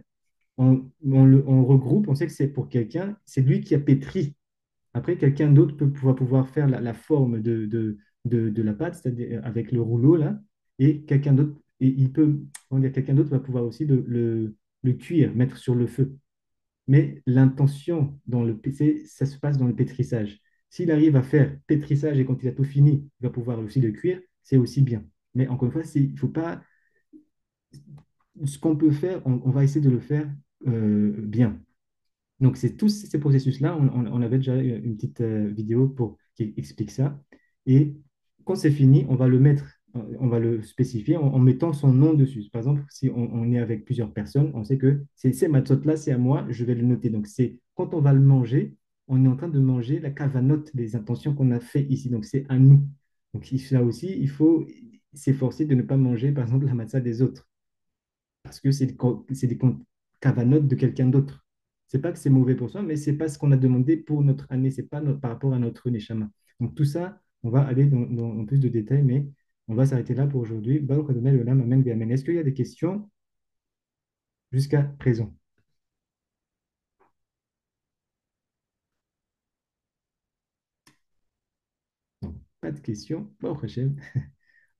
On regroupe, on sait que c'est pour quelqu'un, c'est lui qui a pétri. Après, quelqu'un d'autre va pouvoir faire la forme de la pâte, c'est-à-dire avec le rouleau là, et quelqu'un d'autre va pouvoir aussi le cuire, mettre sur le feu. Mais l'intention dans le PC, ça se passe dans le pétrissage. S'il arrive à faire pétrissage et quand il a tout fini, il va pouvoir aussi le cuire, c'est aussi bien. Mais encore une fois, il faut pas. Ce qu'on peut faire, on va essayer de le faire bien. Donc, c'est tous ces processus-là. On avait déjà une petite vidéo qui explique ça. Et quand c'est fini, on va le spécifier en mettant son nom dessus. Par exemple, si on est avec plusieurs personnes, on sait que c'est ma là c'est à moi, je vais le noter. Donc, c'est quand on va le manger, on est en train de manger la cavanote des intentions qu'on a fait ici. Donc, c'est à nous. Donc, ça aussi, s'efforcer de ne pas manger, par exemple, la matzah des autres, parce que c'est des cavanotes de quelqu'un d'autre. C'est pas que c'est mauvais pour soi, mais c'est pas ce qu'on a demandé pour notre année, c'est pas par rapport à notre neshama. Donc tout ça, on va aller en plus de détails, mais on va s'arrêter là pour aujourd'hui. Baruch Adonai Leolam, Amen, Amen. Est-ce qu'il y a des questions jusqu'à présent? Non, pas de questions. Baruch Hashem.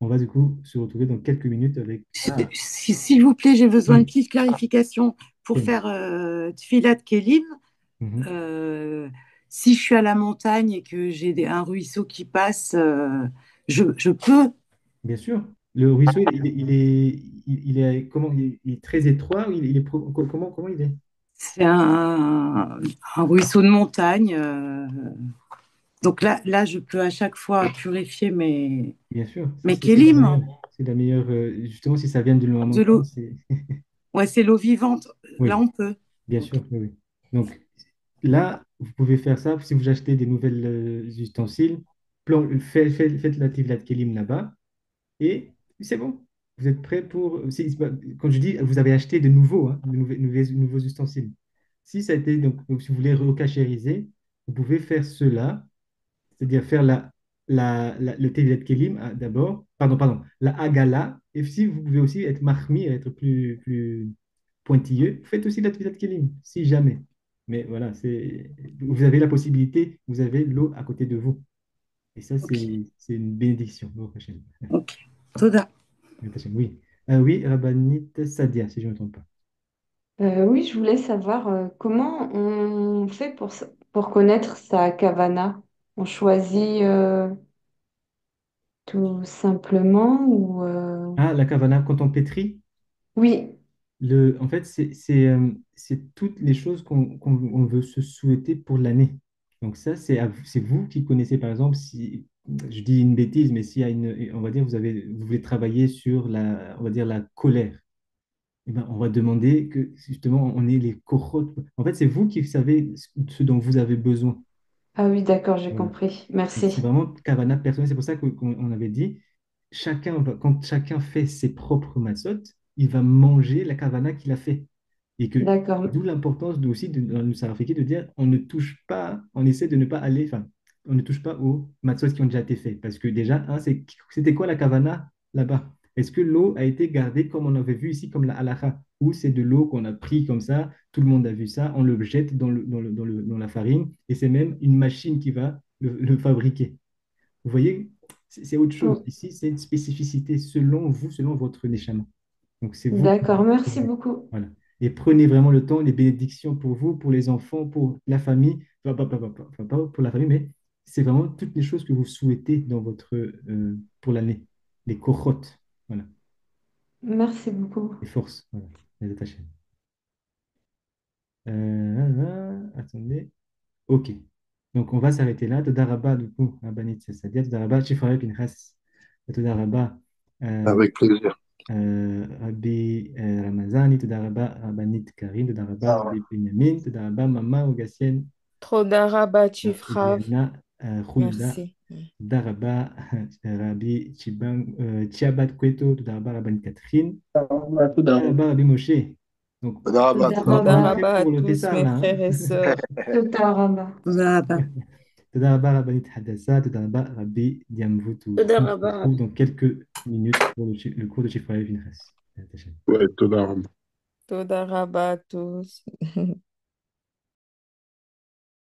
On va du coup se retrouver dans quelques minutes avec... Ah, S'il vous plaît, j'ai besoin d'une oui, petite clarification pour Ken. faire Tfilat Kelim. Mhm. Euh, si je suis à la montagne et que j'ai un ruisseau qui passe, je peux. Bien sûr. Le ruisseau, comment, il est très étroit, comment il est? C'est un ruisseau de montagne. Donc là, je peux à chaque fois purifier Bien sûr, ça mes c'est la kélim meilleure. C'est la meilleure, justement, si ça vient de la de montagne, l'eau. c'est... Ouais, c'est l'eau vivante. Là, Oui, on peut. bien Ok. sûr, oui, oui. Donc là, vous pouvez faire ça si vous achetez des nouvelles ustensiles. Faites la Tivlat Kelim là-bas et c'est bon. Vous êtes prêt pour... quand je dis, vous avez acheté de nouveaux, hein, nouveaux ustensiles. Si ça a été, donc, si vous voulez recachériser, vous pouvez faire cela, c'est-à-dire faire le Tevilat Kelim d'abord, pardon, la Agala, et si vous pouvez aussi être mahmi, être plus pointilleux, faites aussi la Tevilat Kelim, si jamais. Mais voilà, vous avez la possibilité, vous avez l'eau à côté de vous. Et ça, Ok. c'est une bénédiction. Au prochain. Ok. Toda. Oui. Oui, Rabbanit Sadia, si je ne me trompe pas. Oui, je voulais savoir comment on fait pour connaître sa kavana. On choisit tout simplement ou Ah, la kavana, quand on pétrit, oui, en fait, c'est toutes les choses on veut se souhaiter pour l'année. Donc ça, c'est vous qui connaissez, par exemple, si je dis une bêtise, mais s'il y a on va dire, vous voulez travailler sur on va dire, la colère, eh ben, on va demander que, justement, on ait les corottes. En fait, c'est vous qui savez ce dont vous avez besoin. ah oui, d'accord, j'ai Voilà. compris. Donc, c'est Merci. vraiment Kavana personnel. C'est pour ça qu'on avait dit, quand chacun fait ses propres matzot, il va manger la Kavana qu'il a fait. Et D'accord. d'où l'importance aussi dans le Sarafiki de dire, on ne touche pas, on essaie de ne pas aller, enfin, on ne touche pas aux matzot qui ont déjà été faits. Parce que déjà, hein, c'était quoi la Kavana là-bas? Est-ce que l'eau a été gardée comme on avait vu ici, comme la halakha, ou c'est de l'eau qu'on a pris comme ça, tout le monde a vu ça, on le jette dans la farine, et c'est même une machine qui va le fabriquer. Vous voyez, c'est autre chose. Mm. Ici, c'est une spécificité selon vous, selon votre neshama. Donc, c'est vous qui D'accord, merci choisissez. beaucoup. Voilà. Et prenez vraiment le temps, les bénédictions pour vous, pour les enfants, pour la famille, enfin, pas pour la famille, mais c'est vraiment toutes les choses que vous souhaitez pour l'année. Les korotes, voilà, Merci beaucoup. les forces, voilà, les attachés. Attendez. Ok. Donc, on va s'arrêter là. Toda Rabba, du coup, Rabbanit Sadia, Toda Rabba, Shifra Pinchas, Toda Rabba, euh, Avec plaisir. Rabbi Ramazani, Toda Rabba, Rabbanit Karim, Toda Rabba, Rabbi Benyamin, Toda Rabba, Mama Ogassienne, Trop d'arabat, Chifrav. Eliana, Hulda, Merci. Toda Rabba, Rabbi Chiabat Kweto, Toda Rabba, Rabbanit Catherine, Toda Rabba, Rabbi Moshe. Donc, Todarabat, Toda Trop on est Rabba. prêt d'arabat à pour le tous Pessah, mes là, hein? frères et sœurs. Toda Rabba. Toda Abba. تدرب رباني تحدثا تدرب ربي ديامفوتو תודה on se רבה. retrouve dans quelques minutes pour le cours de chiffrage Vinhas. Ouais, tout d'abord. Trop d'arabat à tous.